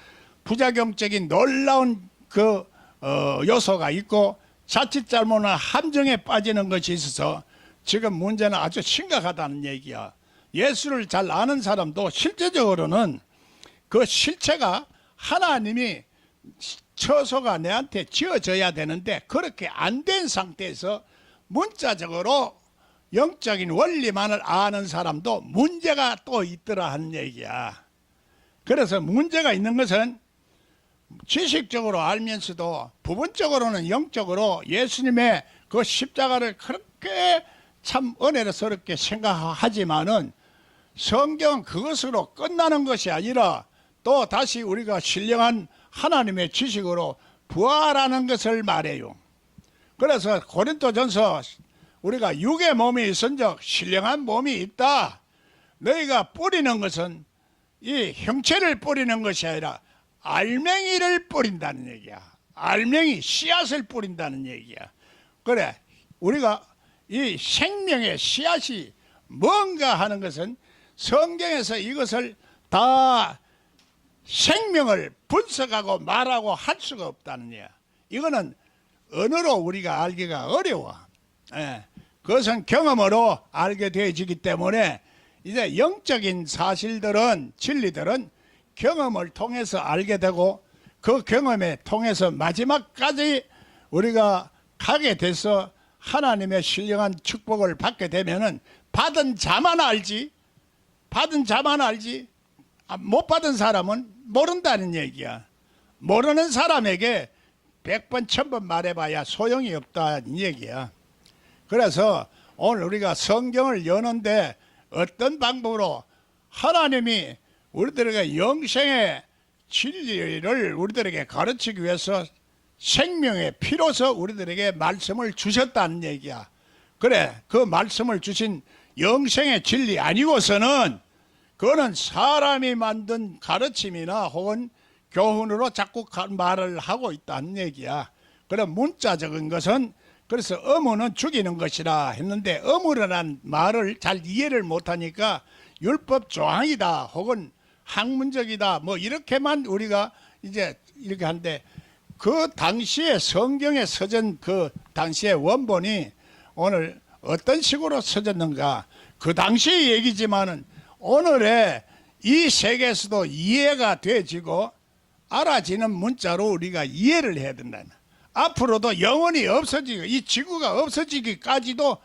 부작용적인 놀라운 요소가 있고 자칫 잘못은 함정에 빠지는 것이 있어서 지금 문제는 아주 심각하다는 얘기야. 예수를 잘 아는 사람도 실제적으로는 그 실체가 하나님이 처소가 내한테 지어져야 되는데 그렇게 안 된 상태에서 문자적으로 영적인 원리만을 아는 사람도 문제가 또 있더라 하는 얘기야. 그래서 문제가 있는 것은 지식적으로 알면서도 부분적으로는 영적으로 예수님의 그 십자가를 그렇게 참 은혜스럽게 생각하지만은 성경은 그것으로 끝나는 것이 아니라 또 다시 우리가 신령한 하나님의 지식으로 부활하는 것을 말해요. 그래서 고린도전서 우리가 육의 몸이 있은즉 신령한 몸이 있다. 너희가 뿌리는 것은 이 형체를 뿌리는 것이 아니라 알맹이를 뿌린다는 얘기야. 알맹이 씨앗을 뿌린다는 얘기야. 그래 우리가 이 생명의 씨앗이 뭔가 하는 것은 성경에서 이것을 다 생명을 분석하고 말하고 할 수가 없다는 얘기야. 이거는 언어로 우리가 알기가 어려워. 그것은 경험으로 알게 되어지기 때문에 이제 영적인 사실들은 진리들은 경험을 통해서 알게 되고 그 경험에 통해서 마지막까지 우리가 가게 돼서 하나님의 신령한 축복을 받게 되면은 받은 자만 알지 못 받은 사람은 모른다는 얘기야. 모르는 사람에게 100번 1000번 말해봐야 소용이 없다는 얘기야. 그래서 오늘 우리가 성경을 여는데 어떤 방법으로 하나님이 우리들에게 영생의 진리를 우리들에게 가르치기 위해서 생명의 피로서 우리들에게 말씀을 주셨다는 얘기야. 그래 그 말씀을 주신 영생의 진리 아니고서는 그거는 사람이 만든 가르침이나 혹은 교훈으로 자꾸 말을 하고 있다는 얘기야. 그런 문자적인 것은 그래서 의무는 죽이는 것이라 했는데 의무라는 말을 잘 이해를 못하니까 율법 조항이다 혹은 학문적이다 뭐 이렇게만 우리가 이제 이렇게 한데 그 당시에 성경에 써진 그 당시의 원본이 오늘 어떤 식으로 써졌는가 그 당시의 얘기지만은 오늘의 이 세계에서도 이해가 되지고 알아지는 문자로 우리가 이해를 해야 된다. 앞으로도 영원히 없어지고 이 지구가 없어지기까지도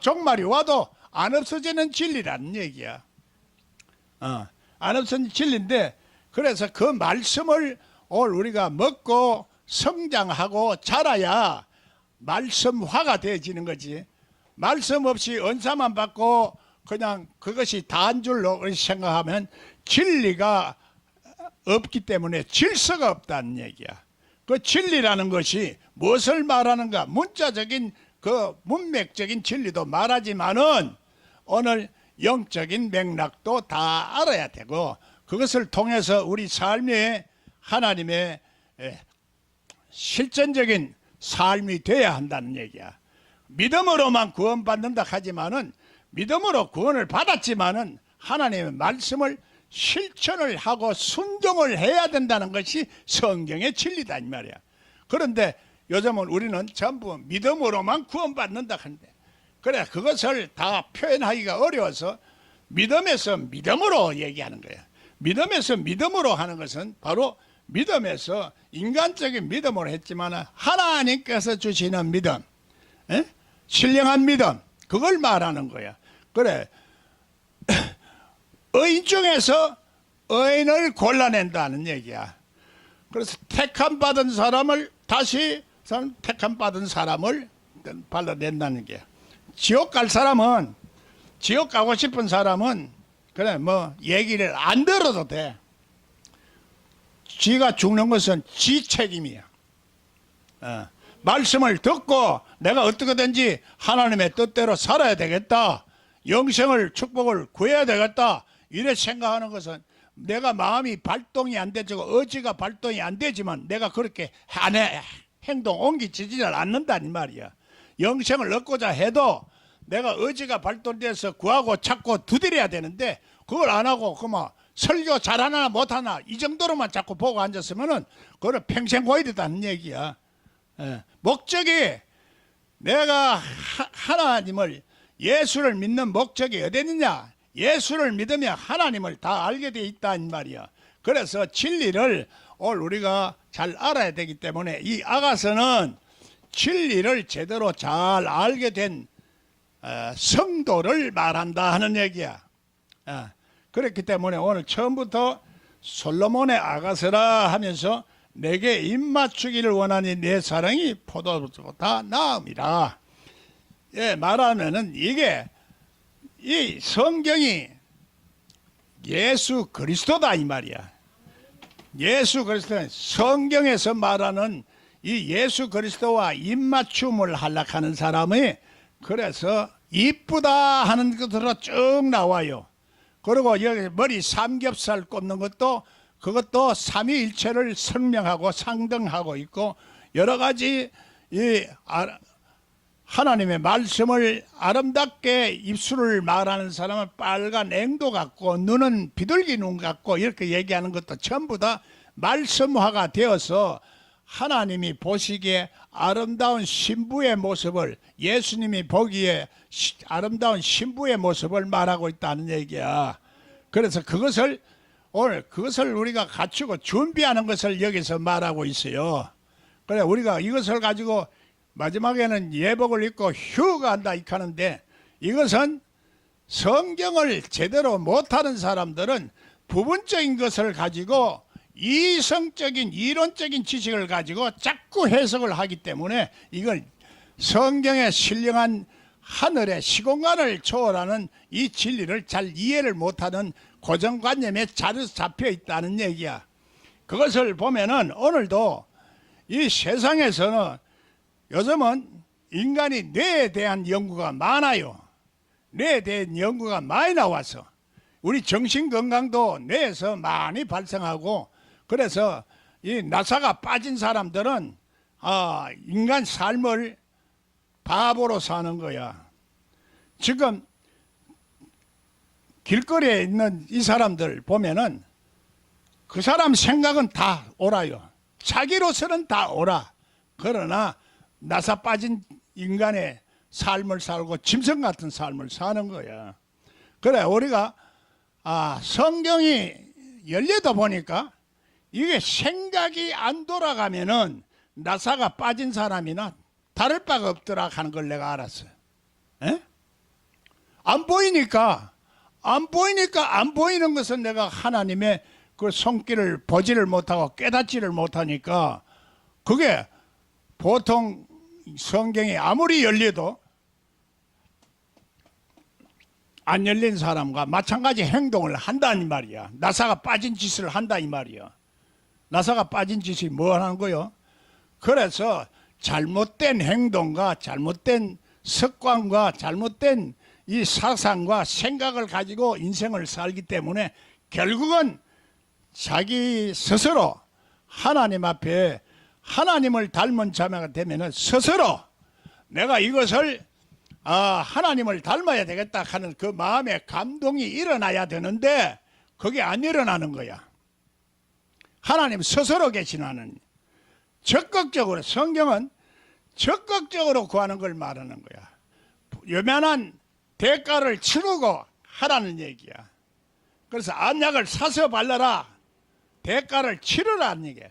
종말이 와도 안 없어지는 진리라는 얘기야. 안 없어지는 진리인데 그래서 그 말씀을 오늘 우리가 먹고 성장하고 자라야 말씀화가 되어지는 거지. 말씀 없이 은사만 받고 그냥 그것이 다인 줄로 생각하면 진리가 없기 때문에 질서가 없다는 얘기야. 그 진리라는 것이 무엇을 말하는가? 문자적인 그 문맥적인 진리도 말하지만은 오늘 영적인 맥락도 다 알아야 되고 그것을 통해서 우리 삶에 하나님의 실전적인 삶이 돼야 한다는 얘기야. 믿음으로만 구원받는다 하지만은 믿음으로 구원을 받았지만은 하나님의 말씀을 실천을 하고 순종을 해야 된다는 것이 성경의 진리다 이 말이야. 그런데 요즘은 우리는 전부 믿음으로만 구원받는다 하는데 그래 그것을 다 표현하기가 어려워서 믿음에서 믿음으로 얘기하는 거야. 믿음에서 믿음으로 하는 것은 바로 믿음에서 인간적인 믿음으로 했지만 하나님께서 주시는 믿음, 신령한 믿음 그걸 말하는 거야. 그래 의인 중에서 의인을 골라낸다는 얘기야. 그래서 택함 받은 사람을 다시 택함 받은 사람을 발라낸다는 게 지옥 갈 사람은 지옥 가고 싶은 사람은 그래 뭐 얘기를 안 들어도 돼. 지가 죽는 것은 지 책임이야. 말씀을 듣고 내가 어떻게든지 하나님의 뜻대로 살아야 되겠다. 영생을 축복을 구해야 되겠다. 이래 생각하는 것은 내가 마음이 발동이 안 되고 의지가 발동이 안 되지만 내가 그렇게 행동 옮기지지를 않는다는 말이야. 영생을 얻고자 해도 내가 의지가 발동돼서 구하고 찾고 두드려야 되는데 그걸 안 하고 그만 설교 잘하나 못하나 이 정도로만 자꾸 보고 앉았으면은 그거는 평생 고야 된다는 얘기야. 목적이 내가 하나님을 예수를 믿는 목적이 어디 있느냐? 예수를 믿으면 하나님을 다 알게 돼 있다는 말이야. 그래서 진리를 오늘 우리가 잘 알아야 되기 때문에 이 아가서는 진리를 제대로 잘 알게 된 성도를 말한다 하는 얘기야. 그렇기 때문에 오늘 처음부터 솔로몬의 아가서라 하면서 내게 입맞추기를 원하니 내 사랑이 포도주보다 나음이라. 말하면은 이게 이 성경이 예수 그리스도다 이 말이야. 예수 그리스도는 성경에서 말하는 이 예수 그리스도와 입맞춤을 하려고 사람이 그래서 이쁘다 하는 것으로 쭉 나와요. 그리고 여기 머리 삼겹살 꼽는 것도 그것도 삼위일체를 설명하고 상등하고 있고 여러 가지 이 하나님의 말씀을 아름답게 입술을 말하는 사람은 빨간 앵도 같고 눈은 비둘기 눈 같고 이렇게 얘기하는 것도 전부 다 말씀화가 되어서 하나님이 보시기에 아름다운 신부의 모습을 예수님이 보기에 아름다운 신부의 모습을 말하고 있다는 얘기야. 그래서 오늘 그것을 우리가 갖추고 준비하는 것을 여기서 말하고 있어요. 그래 우리가 이것을 가지고 마지막에는 예복을 입고 휴가한다 이렇게 하는데 이것은 성경을 제대로 못하는 사람들은 부분적인 것을 가지고 이성적인 이론적인 지식을 가지고 자꾸 해석을 하기 때문에 이걸 성경의 신령한 하늘의 시공간을 초월하는 이 진리를 잘 이해를 못하는 고정관념에 잘 잡혀 있다는 얘기야. 그것을 보면은 오늘도 이 세상에서는 요즘은 인간이 뇌에 대한 연구가 많아요. 뇌에 대한 연구가 많이 나와서 우리 정신건강도 뇌에서 많이 발생하고 그래서 이 나사가 빠진 사람들은 인간 삶을 바보로 사는 거야. 지금 길거리에 있는 이 사람들 보면은 그 사람 생각은 다 옳아요. 자기로서는 다 옳아. 그러나 나사 빠진 인간의 삶을 살고 짐승 같은 삶을 사는 거야. 그래 우리가 성경이 열려다 보니까 이게 생각이 안 돌아가면은 나사가 빠진 사람이나 다를 바가 없더라 하는 걸 내가 알았어요. 에? 안 보이니까 안 보이는 것은 내가 하나님의 그 손길을 보지를 못하고 깨닫지를 못하니까 그게 보통 성경이 아무리 열려도 안 열린 사람과 마찬가지 행동을 한다 이 말이야. 나사가 빠진 짓을 한다 이 말이야. 나사가 빠진 짓이 뭐 하는 거요? 그래서 잘못된 행동과 잘못된 습관과 잘못된 이 사상과 생각을 가지고 인생을 살기 때문에 결국은 자기 스스로 하나님 앞에 하나님을 닮은 자매가 되면은 스스로 내가 이것을 하나님을 닮아야 되겠다 하는 그 마음의 감동이 일어나야 되는데 그게 안 일어나는 거야. 하나님 스스로 계시나는 적극적으로 성경은 적극적으로 구하는 걸 말하는 거야. 요만한 대가를 치르고 하라는 얘기야. 그래서 안약을 사서 발라라. 대가를 치르라는 얘기야.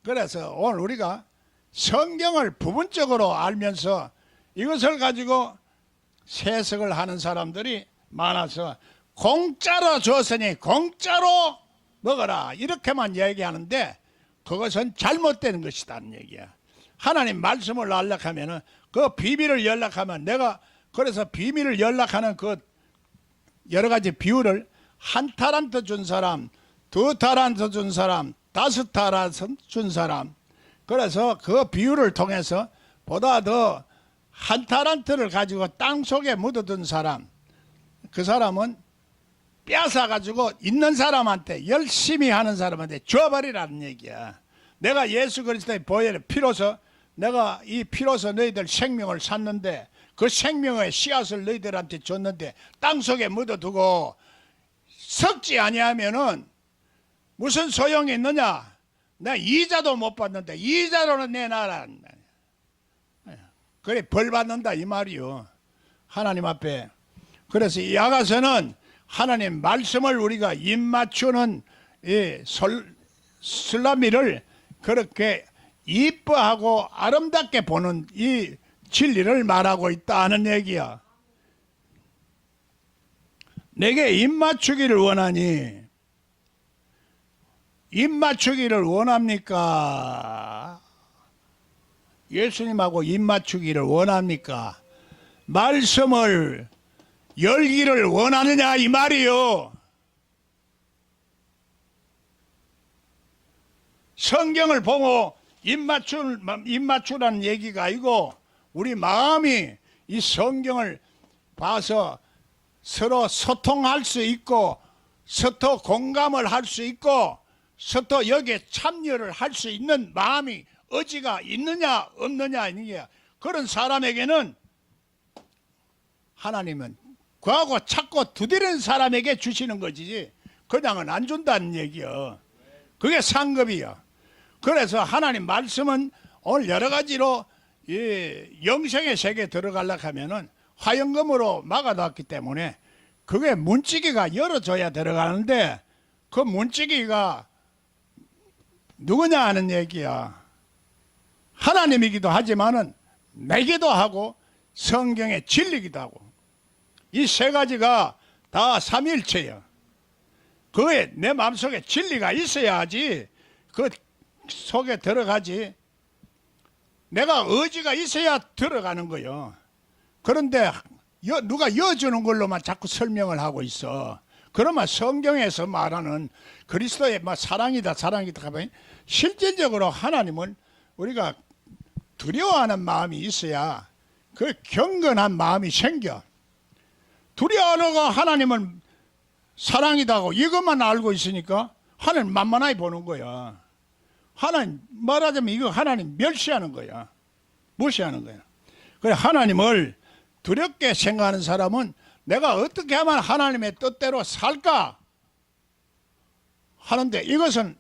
그래서 오늘 우리가 성경을 부분적으로 알면서 이것을 가지고 세석을 하는 사람들이 많아서 공짜로 줬으니 공짜로 먹어라 이렇게만 얘기하는데 그것은 잘못된 것이다는 얘기야. 하나님 말씀을 연락하면은 그 비밀을 연락하면 내가 그래서 비밀을 연락하는 그 여러 가지 비율을 1타란트 준 사람, 2타란트 준 사람, 5타란트 준 사람 그래서 그 비율을 통해서 보다 더 1타란트를 가지고 땅 속에 묻어둔 사람 그 사람은 뺏어가지고 있는 사람한테 열심히 하는 사람한테 줘버리라는 얘기야. 내가 예수 그리스도의 보혈의 피로서 내가 이 피로서 너희들 생명을 샀는데 그 생명의 씨앗을 너희들한테 줬는데 땅속에 묻어두고 썩지 아니하면은 무슨 소용이 있느냐. 내가 이자도 못 받는데 이자로는 내놔라. 그래 벌 받는다 이 말이요. 하나님 앞에. 그래서 이 아가서는 하나님 말씀을 우리가 입맞추는 이 슬라미를 그렇게 이뻐하고 아름답게 보는 이 진리를 말하고 있다는 얘기야. 내게 입맞추기를 원하니 입맞추기를 원합니까? 예수님하고 입맞추기를 원합니까? 말씀을 열기를 원하느냐 이 말이요. 성경을 보고 입맞추라는 얘기가 아니고 우리 마음이 이 성경을 봐서 서로 소통할 수 있고 서로 공감을 할 수 있고 서로 여기에 참여를 할 수 있는 마음이 의지가 있느냐 없느냐 이게 그런 사람에게는 하나님은 구하고 찾고 두드리는 사람에게 주시는 거지 그냥은 안 준다는 얘기야. 그게 상급이야. 그래서 하나님 말씀은 오늘 여러 가지로 이 영생의 세계에 들어가려고 하면은 화영금으로 막아놨기 때문에 그게 문지기가 열어줘야 들어가는데 그 문지기가 누구냐 하는 얘기야. 하나님이기도 하지만은 내기도 하고 성경의 진리기도 하고 이 세 가지가 다 삼위일체야. 그에 내 마음속에 진리가 있어야지 그 속에 들어가지. 내가 의지가 있어야 들어가는 거요. 그런데 누가 여주는 걸로만 자꾸 설명을 하고 있어. 그러면 성경에서 말하는 그리스도의 사랑이다 하면 실질적으로 하나님은 우리가 두려워하는 마음이 있어야 그 경건한 마음이 생겨. 두려워하고 하나님은 사랑이다 하고 이것만 알고 있으니까 하나님 만만하게 보는 거야. 하나님 말하자면 이거 하나님 멸시하는 거야. 무시하는 거야. 그래 하나님을 두렵게 생각하는 사람은 내가 어떻게 하면 하나님의 뜻대로 살까 하는데, 이것은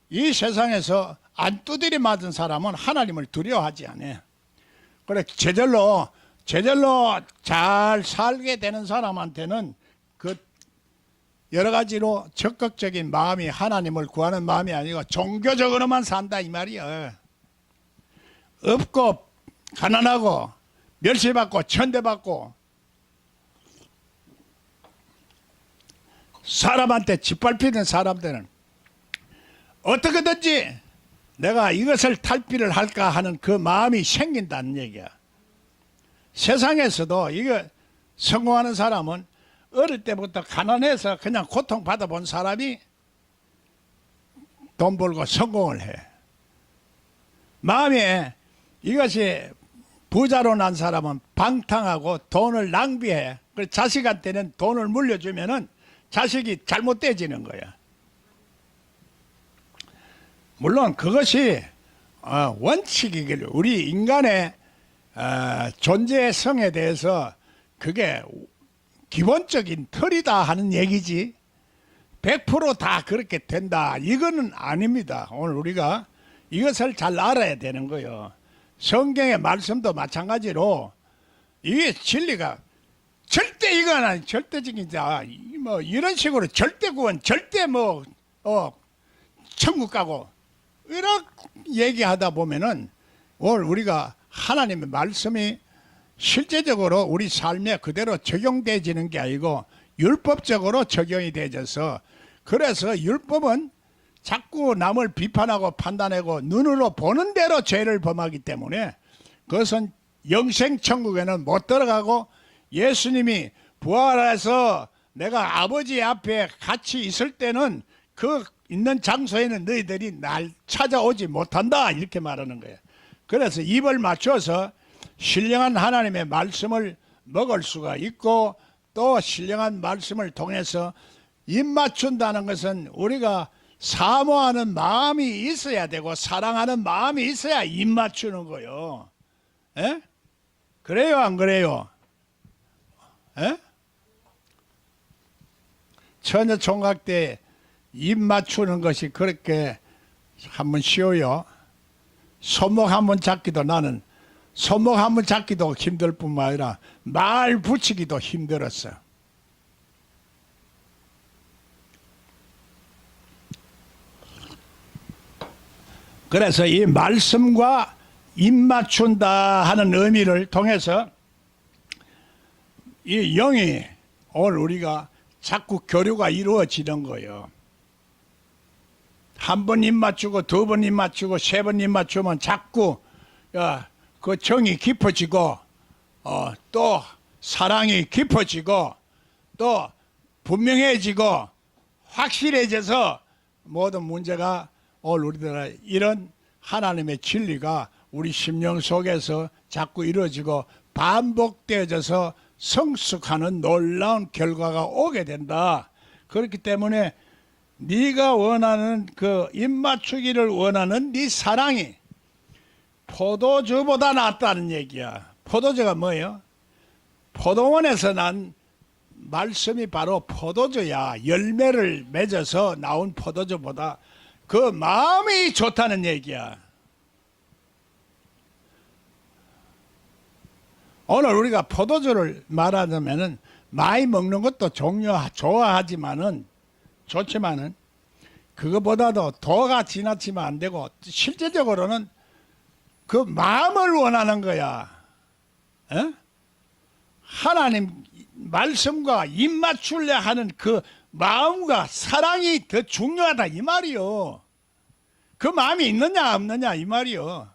이 세상에서 안 두드려 맞은 사람은 하나님을 두려워하지 않아. 그래 제절로 잘 살게 되는 사람한테는 그 여러 가지로 적극적인 마음이 하나님을 구하는 마음이 아니고 종교적으로만 산다 이 말이야. 없고 가난하고 멸시받고 천대받고 사람한테 짓밟히는 사람들은 어떻게든지 내가 이것을 탈피를 할까 하는 그 마음이 생긴다는 얘기야. 세상에서도 이거 성공하는 사람은 어릴 때부터 가난해서 그냥 고통받아 본 사람이 돈 벌고 성공을 해. 마음에 이것이 부자로 난 사람은 방탕하고 돈을 낭비해. 그래서 자식한테는 돈을 물려주면은 자식이 잘못돼지는 거야. 물론 그것이 원칙이길, 우리 인간의 존재성에 대해서 그게 기본적인 틀이다 하는 얘기지 100% 그렇게 된다 이거는 아닙니다. 오늘 우리가 이것을 잘 알아야 되는 거예요. 성경의 말씀도 마찬가지로 이게 진리가 절대 이건 아니, 절대적인 자 뭐 이런 식으로 절대 구원, 절대 뭐 천국 가고 이렇게 얘기하다 보면은 오늘 우리가 하나님의 말씀이 실제적으로 우리 삶에 그대로 적용되지는 게 아니고 율법적으로 적용이 되어서, 그래서 율법은 자꾸 남을 비판하고 판단하고 눈으로 보는 대로 죄를 범하기 때문에 그것은 영생천국에는 못 들어가고, 예수님이 부활해서 내가 아버지 앞에 같이 있을 때는 그 있는 장소에는 너희들이 날 찾아오지 못한다 이렇게 말하는 거예요. 그래서 입을 맞춰서 신령한 하나님의 말씀을 먹을 수가 있고, 또 신령한 말씀을 통해서 입 맞춘다는 것은 우리가 사모하는 마음이 있어야 되고 사랑하는 마음이 있어야 입 맞추는 거요. 에? 그래요 안 그래요? 에? 처녀 총각 때 입 맞추는 것이 그렇게 한번 쉬워요. 손목 한번 잡기도, 나는 손목 한번 잡기도 힘들 뿐만 아니라 말 붙이기도 힘들었어. 그래서 이 말씀과 입 맞춘다 하는 의미를 통해서 이 영이 오늘 우리가 자꾸 교류가 이루어지는 거예요. 한 번 입 맞추고 두 번 입 맞추고 세 번 입 맞추면 자꾸 그 정이 깊어지고 또 사랑이 깊어지고 또 분명해지고 확실해져서 모든 문제가 오늘 우리들의 이런 하나님의 진리가 우리 심령 속에서 자꾸 이루어지고 반복되어져서 성숙하는 놀라운 결과가 오게 된다. 그렇기 때문에 네가 원하는 그 입맞추기를 원하는 네 사랑이 포도주보다 낫다는 얘기야. 포도주가 뭐예요? 포도원에서 난 말씀이 바로 포도주야. 열매를 맺어서 나온 포도주보다 그 마음이 좋다는 얘기야. 오늘 우리가 포도주를 말하자면은 많이 먹는 것도 좋아하지만은 좋지만은 그것보다도 도가 지나치면 안 되고 실제적으로는 그 마음을 원하는 거야. 에? 하나님 말씀과 입 맞추려 하는 그 마음과 사랑이 더 중요하다 이 말이요. 그 마음이 있느냐 없느냐 이 말이요.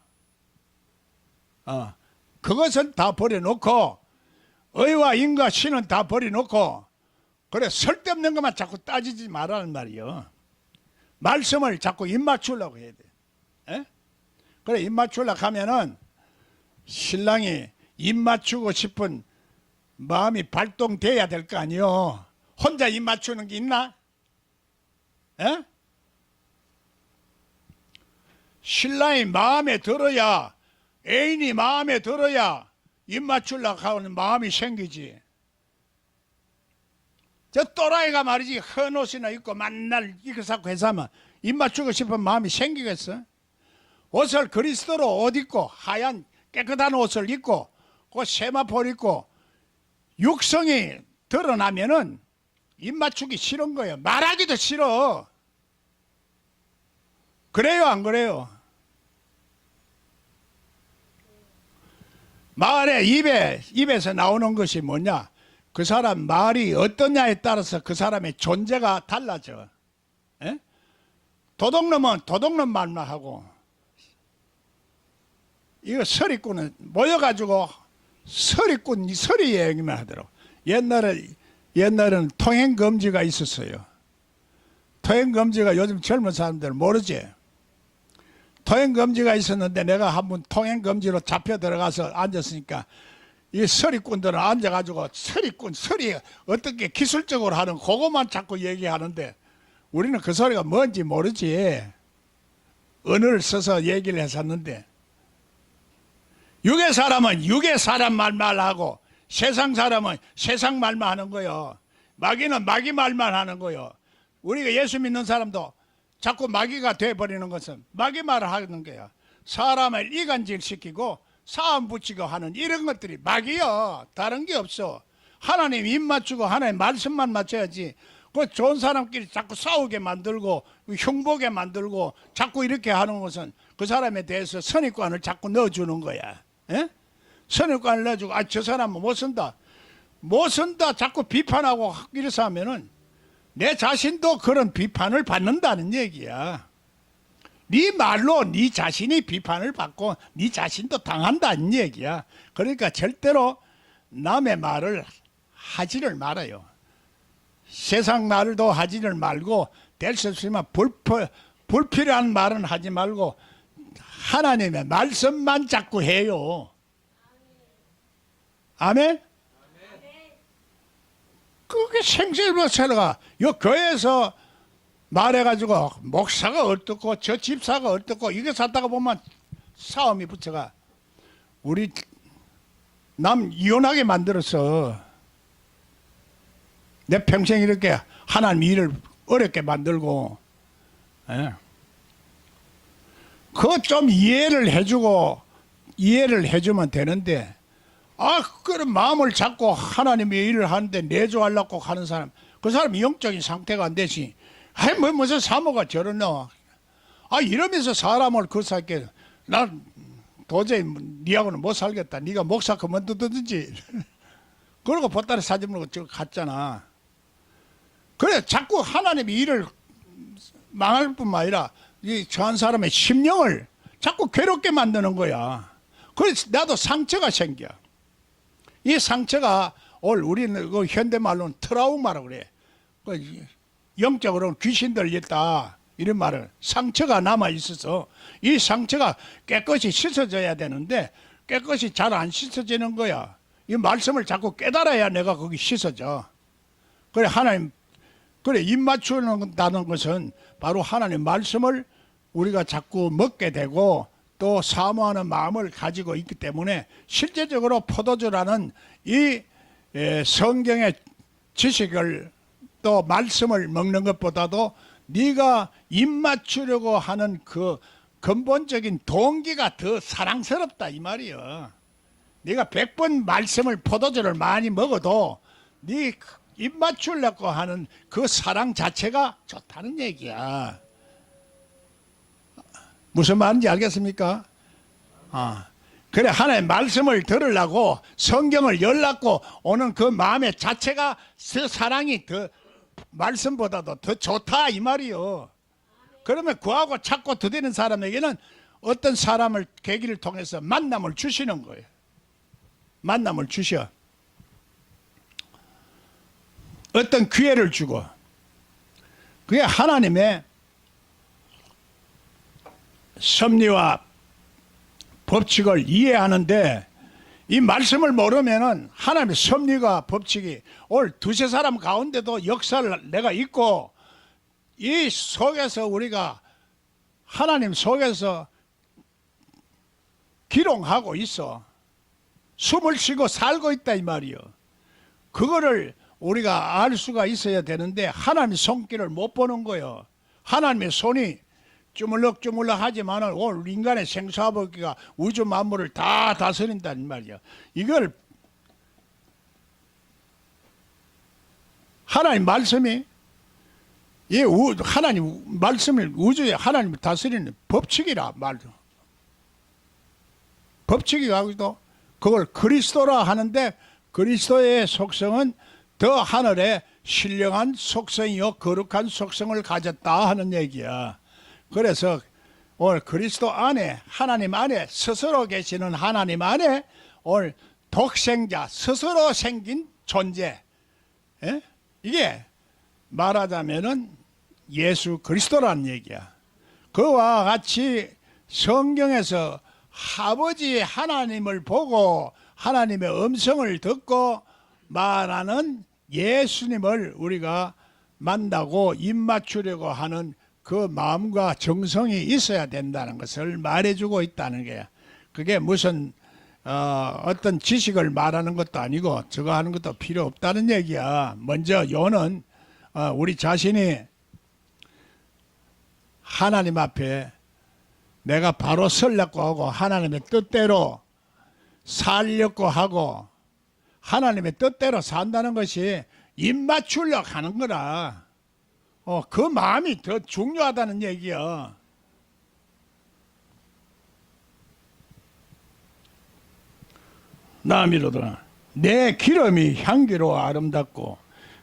그것은 다 버려놓고 의와 인과 신은 다 버려놓고 그래 쓸데없는 것만 자꾸 따지지 말라는 말이요. 말씀을 자꾸 입 맞추려고 해야 돼. 에? 그래 입 맞추려고 하면은 신랑이 입 맞추고 싶은 마음이 발동돼야 될 거 아니요. 혼자 입 맞추는 게 있나? 에? 신랑이 마음에 들어야, 애인이 마음에 들어야 입 맞추려고 하는 마음이 생기지. 저 또라이가 말이지, 헌 옷이나 입고 맨날 이거 사고 회사면 입 맞추고 싶은 마음이 생기겠어? 옷을 그리스도로 옷 입고 하얀 깨끗한 옷을 입고 그 세마포를 입고 육성이 드러나면은 입 맞추기 싫은 거예요. 말하기도 싫어. 그래요, 안 그래요? 말에 입에서 나오는 것이 뭐냐? 그 사람 말이 어떠냐에 따라서 그 사람의 존재가 달라져. 에? 도둑놈은 도둑놈 말만 하고, 이거 서리꾼은 모여가지고 서리꾼 서리 얘기만 하더라고. 옛날에는 통행금지가 있었어요. 통행금지가 요즘 젊은 사람들은 모르지. 통행금지가 있었는데 내가 한번 통행금지로 잡혀 들어가서 앉았으니까 이 서리꾼들은 앉아가지고 서리 어떻게 기술적으로 하는 그것만 자꾸 얘기하는데 우리는 그 소리가 뭔지 모르지. 언어를 써서 얘기를 했었는데, 육의 사람은 육의 사람 말만 하고 세상 사람은 세상 말만 하는 거요. 마귀는 마귀 말만 하는 거요. 우리가 예수 믿는 사람도 자꾸 마귀가 돼버리는 것은 마귀 말을 하는 거야. 사람을 이간질시키고 사함 붙이고 하는 이런 것들이 마귀요. 다른 게 없어. 하나님 입 맞추고 하나님 말씀만 맞춰야지. 그 좋은 사람끼리 자꾸 싸우게 만들고 흉보게 만들고 자꾸 이렇게 하는 것은 그 사람에 대해서 선입관을 자꾸 넣어주는 거야. 에? 선입관을 넣어주고 저 사람은 못 쓴다. 못 쓴다 자꾸 비판하고 이래서 하면은 내 자신도 그런 비판을 받는다는 얘기야. 네 말로 네 자신이 비판을 받고 네 자신도 당한다는 얘기야. 그러니까 절대로 남의 말을 하지를 말아요. 세상 말도 하지를 말고 될 수 있으면 불필요한 말은 하지 말고 하나님의 말씀만 자꾸 해요. 아멘? 그게 생sel버세가 요 교회에서 말해가지고 목사가 어떻고 저 집사가 어떻고 이거 샀다가 보면 싸움이 붙어가 우리 남 이혼하게 만들어서 내 평생 이렇게 하나님 일을 어렵게 만들고, 그거 좀 이해를 해주면 되는데, 그런 마음을 잡고 하나님의 일을 하는데 내조하려고 하는 사람, 그 사람 영적인 상태가 안 되지. 무슨 사모가 저러노? 이러면서 사람을 살게. 난 도저히 니하고는 못 살겠다. 네가 목사 그만두든지. 그러고 보따리 사진 물고 저 갔잖아. 그래 자꾸 하나님의 일을 망할 뿐만 아니라 이 저한 사람의 심령을 자꾸 괴롭게 만드는 거야. 그래서 나도 상처가 생겨. 이 상처가 우리는 그 현대말로는 트라우마라고 그래. 영적으로는 귀신들 있다 이런 말을. 상처가 남아 있어서 이 상처가 깨끗이 씻어져야 되는데 깨끗이 잘 안 씻어지는 거야. 이 말씀을 자꾸 깨달아야 내가 거기 씻어져. 그래 하나님 입 맞추는다는 것은 바로 하나님 말씀을 우리가 자꾸 먹게 되고 또 사모하는 마음을 가지고 있기 때문에 실제적으로 포도주라는 이 성경의 지식을 또 말씀을 먹는 것보다도 네가 입 맞추려고 하는 그 근본적인 동기가 더 사랑스럽다 이 말이야. 네가 100번 말씀을 포도주를 많이 먹어도 네 입 맞추려고 하는 그 사랑 자체가 좋다는 얘기야. 무슨 말인지 알겠습니까? 그래 하나님 말씀을 들으려고 성경을 열라고 오는 그 마음의 자체가 그 사랑이 더 말씀보다도 더 좋다 이 말이요. 그러면 구하고 찾고 드리는 사람에게는 어떤 사람을 계기를 통해서 만남을 주시는 거예요. 만남을 주셔. 어떤 기회를 주고. 그게 하나님의 섭리와 법칙을 이해하는데 이 말씀을 모르면은 하나님의 섭리가 법칙이 오늘 두세 사람 가운데도 역사를 내가 있고 이 속에서 우리가 하나님 속에서 기록하고 있어. 숨을 쉬고 살고 있다 이 말이요. 그거를 우리가 알 수가 있어야 되는데 하나님의 손길을 못 보는 거예요. 하나님의 손이 주물럭주물럭 하지만은 오늘 인간의 생사법기가 우주 만물을 다 다스린다는 말이야. 이걸 하나님 말씀이 하나님 말씀을 우주에 하나님을 다스리는 법칙이라 말도. 법칙이 가지고 그걸 그리스도라 하는데 그리스도의 속성은 더 하늘에 신령한 속성이요 거룩한 속성을 가졌다 하는 얘기야. 그래서 오늘 그리스도 안에 하나님 안에 스스로 계시는 하나님 안에 오늘 독생자 스스로 생긴 존재, 예? 이게 말하자면은 예수 그리스도라는 얘기야. 그와 같이 성경에서 아버지 하나님을 보고 하나님의 음성을 듣고 말하는 예수님을 우리가 만나고 입맞추려고 하는 그 마음과 정성이 있어야 된다는 것을 말해주고 있다는 거야. 그게 무슨 어떤 지식을 말하는 것도 아니고 저거 하는 것도 필요 없다는 얘기야. 먼저 요는 우리 자신이 하나님 앞에 내가 바로 서려고 하고 하나님의 뜻대로 살려고 하고 하나님의 뜻대로 산다는 것이 입맞추려고 하는 거라. 그 마음이 더 중요하다는 얘기야. 나미로다. 내 기름이 향기로 아름답고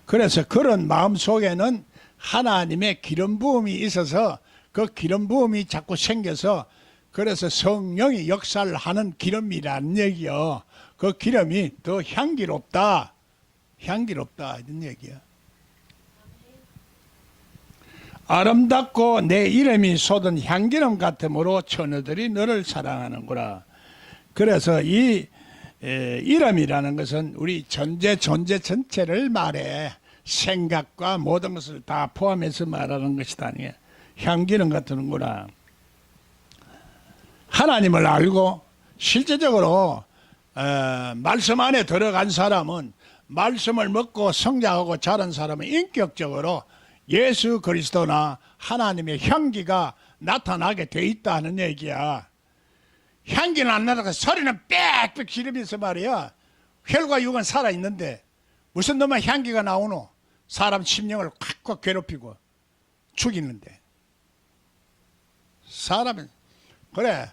그래서 그런 마음 속에는 하나님의 기름 부음이 있어서 그 기름 부음이 자꾸 생겨서 그래서 성령이 역사를 하는 기름이라는 얘기요. 그 기름이 더 향기롭다. 향기롭다 이런 얘기야. 아름답고 내 이름이 쏟은 향기름 같으므로 처녀들이 너를 사랑하는구나. 그래서 이 이름이라는 것은 우리 존재 전체를 말해. 생각과 모든 것을 다 포함해서 말하는 것이다. 향기름 같으는구나. 하나님을 알고 실제적으로 말씀 안에 들어간 사람은 말씀을 먹고 성장하고 자란 사람은 인격적으로 예수 그리스도나 하나님의 향기가 나타나게 돼 있다는 얘기야. 향기는 안 나다가 소리는 빽빽 지르면서 말이야. 혈과 육은 살아있는데 무슨 놈의 향기가 나오노? 사람 심령을 콱콱 괴롭히고 죽이는데. 사람은 그래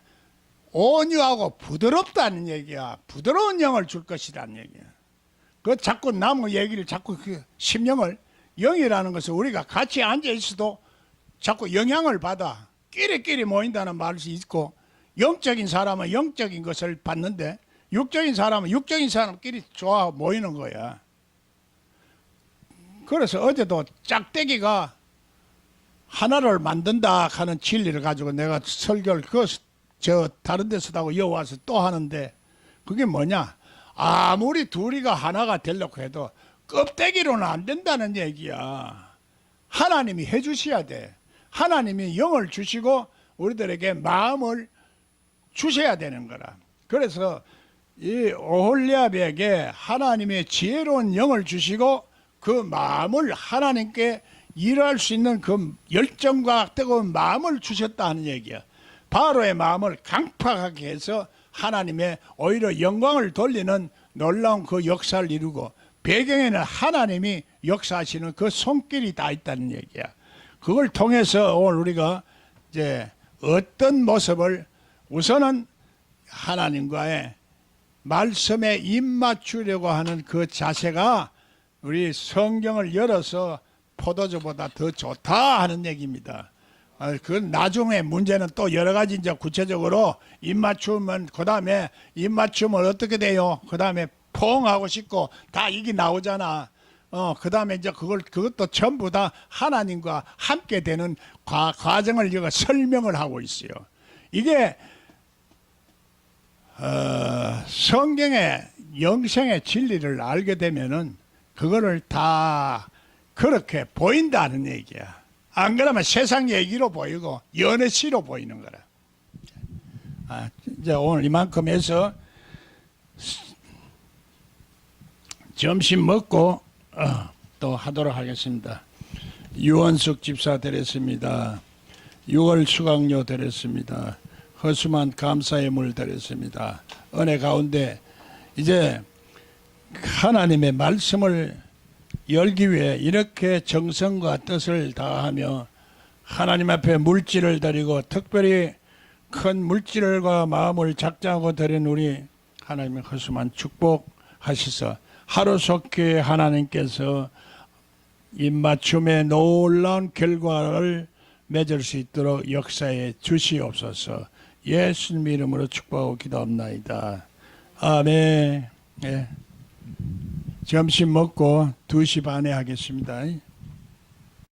온유하고 부드럽다는 얘기야. 부드러운 영을 줄 것이라는 얘기야. 그 자꾸 나무 얘기를 자꾸 그 심령을 영이라는 것은 우리가 같이 앉아 있어도 자꾸 영향을 받아. 끼리끼리 모인다는 말이 있고 영적인 사람은 영적인 것을 받는데 육적인 사람은 육적인 사람끼리 좋아 모이는 거야. 그래서 어제도 짝대기가 하나를 만든다 하는 진리를 가지고 내가 설교를 저 다른 데서도 하고 이어와서 또 하는데 그게 뭐냐? 아무리 둘이가 하나가 되려고 해도 껍데기로는 안 된다는 얘기야. 하나님이 해주셔야 돼. 하나님이 영을 주시고 우리들에게 마음을 주셔야 되는 거라. 그래서 이 오홀리압에게 하나님의 지혜로운 영을 주시고 그 마음을 하나님께 일할 수 있는 그 열정과 뜨거운 마음을 주셨다는 얘기야. 바로의 마음을 강팍하게 해서 하나님의 오히려 영광을 돌리는 놀라운 그 역사를 이루고 배경에는 하나님이 역사하시는 그 손길이 다 있다는 얘기야. 그걸 통해서 오늘 우리가 이제 어떤 모습을 우선은 하나님과의 말씀에 입맞추려고 하는 그 자세가 우리 성경을 열어서 포도주보다 더 좋다 하는 얘기입니다. 그 나중에 문제는 또 여러 가지 이제 구체적으로 입맞추면 그 다음에 입맞추면 어떻게 돼요? 그 다음에 포옹하고 싶고 다 이게 나오잖아. 그 다음에 이제 그것도 전부 다 하나님과 함께 되는 과정을 제가 설명을 하고 있어요. 이게 성경의 영생의 진리를 알게 되면은 그거를 다 그렇게 보인다는 얘기야. 안 그러면 세상 얘기로 보이고 연애시로 보이는 거라. 이제 오늘 이만큼 해서 점심 먹고 또 하도록 하겠습니다. 유원숙 집사 드렸습니다. 6월 수강료 드렸습니다. 허수만 감사의 물 드렸습니다. 은혜 가운데 이제 하나님의 말씀을 열기 위해 이렇게 정성과 뜻을 다하며 하나님 앞에 물질을 드리고 특별히 큰 물질과 마음을 작정하고 드린 우리 하나님의 허수만 축복하시서 하루속히 하나님께서 입맞춤의 놀라운 결과를 맺을 수 있도록 역사에 주시옵소서. 예수님 이름으로 축복하고 기도합나이다. 아멘. 예. 점심 먹고 2시 반에 하겠습니다.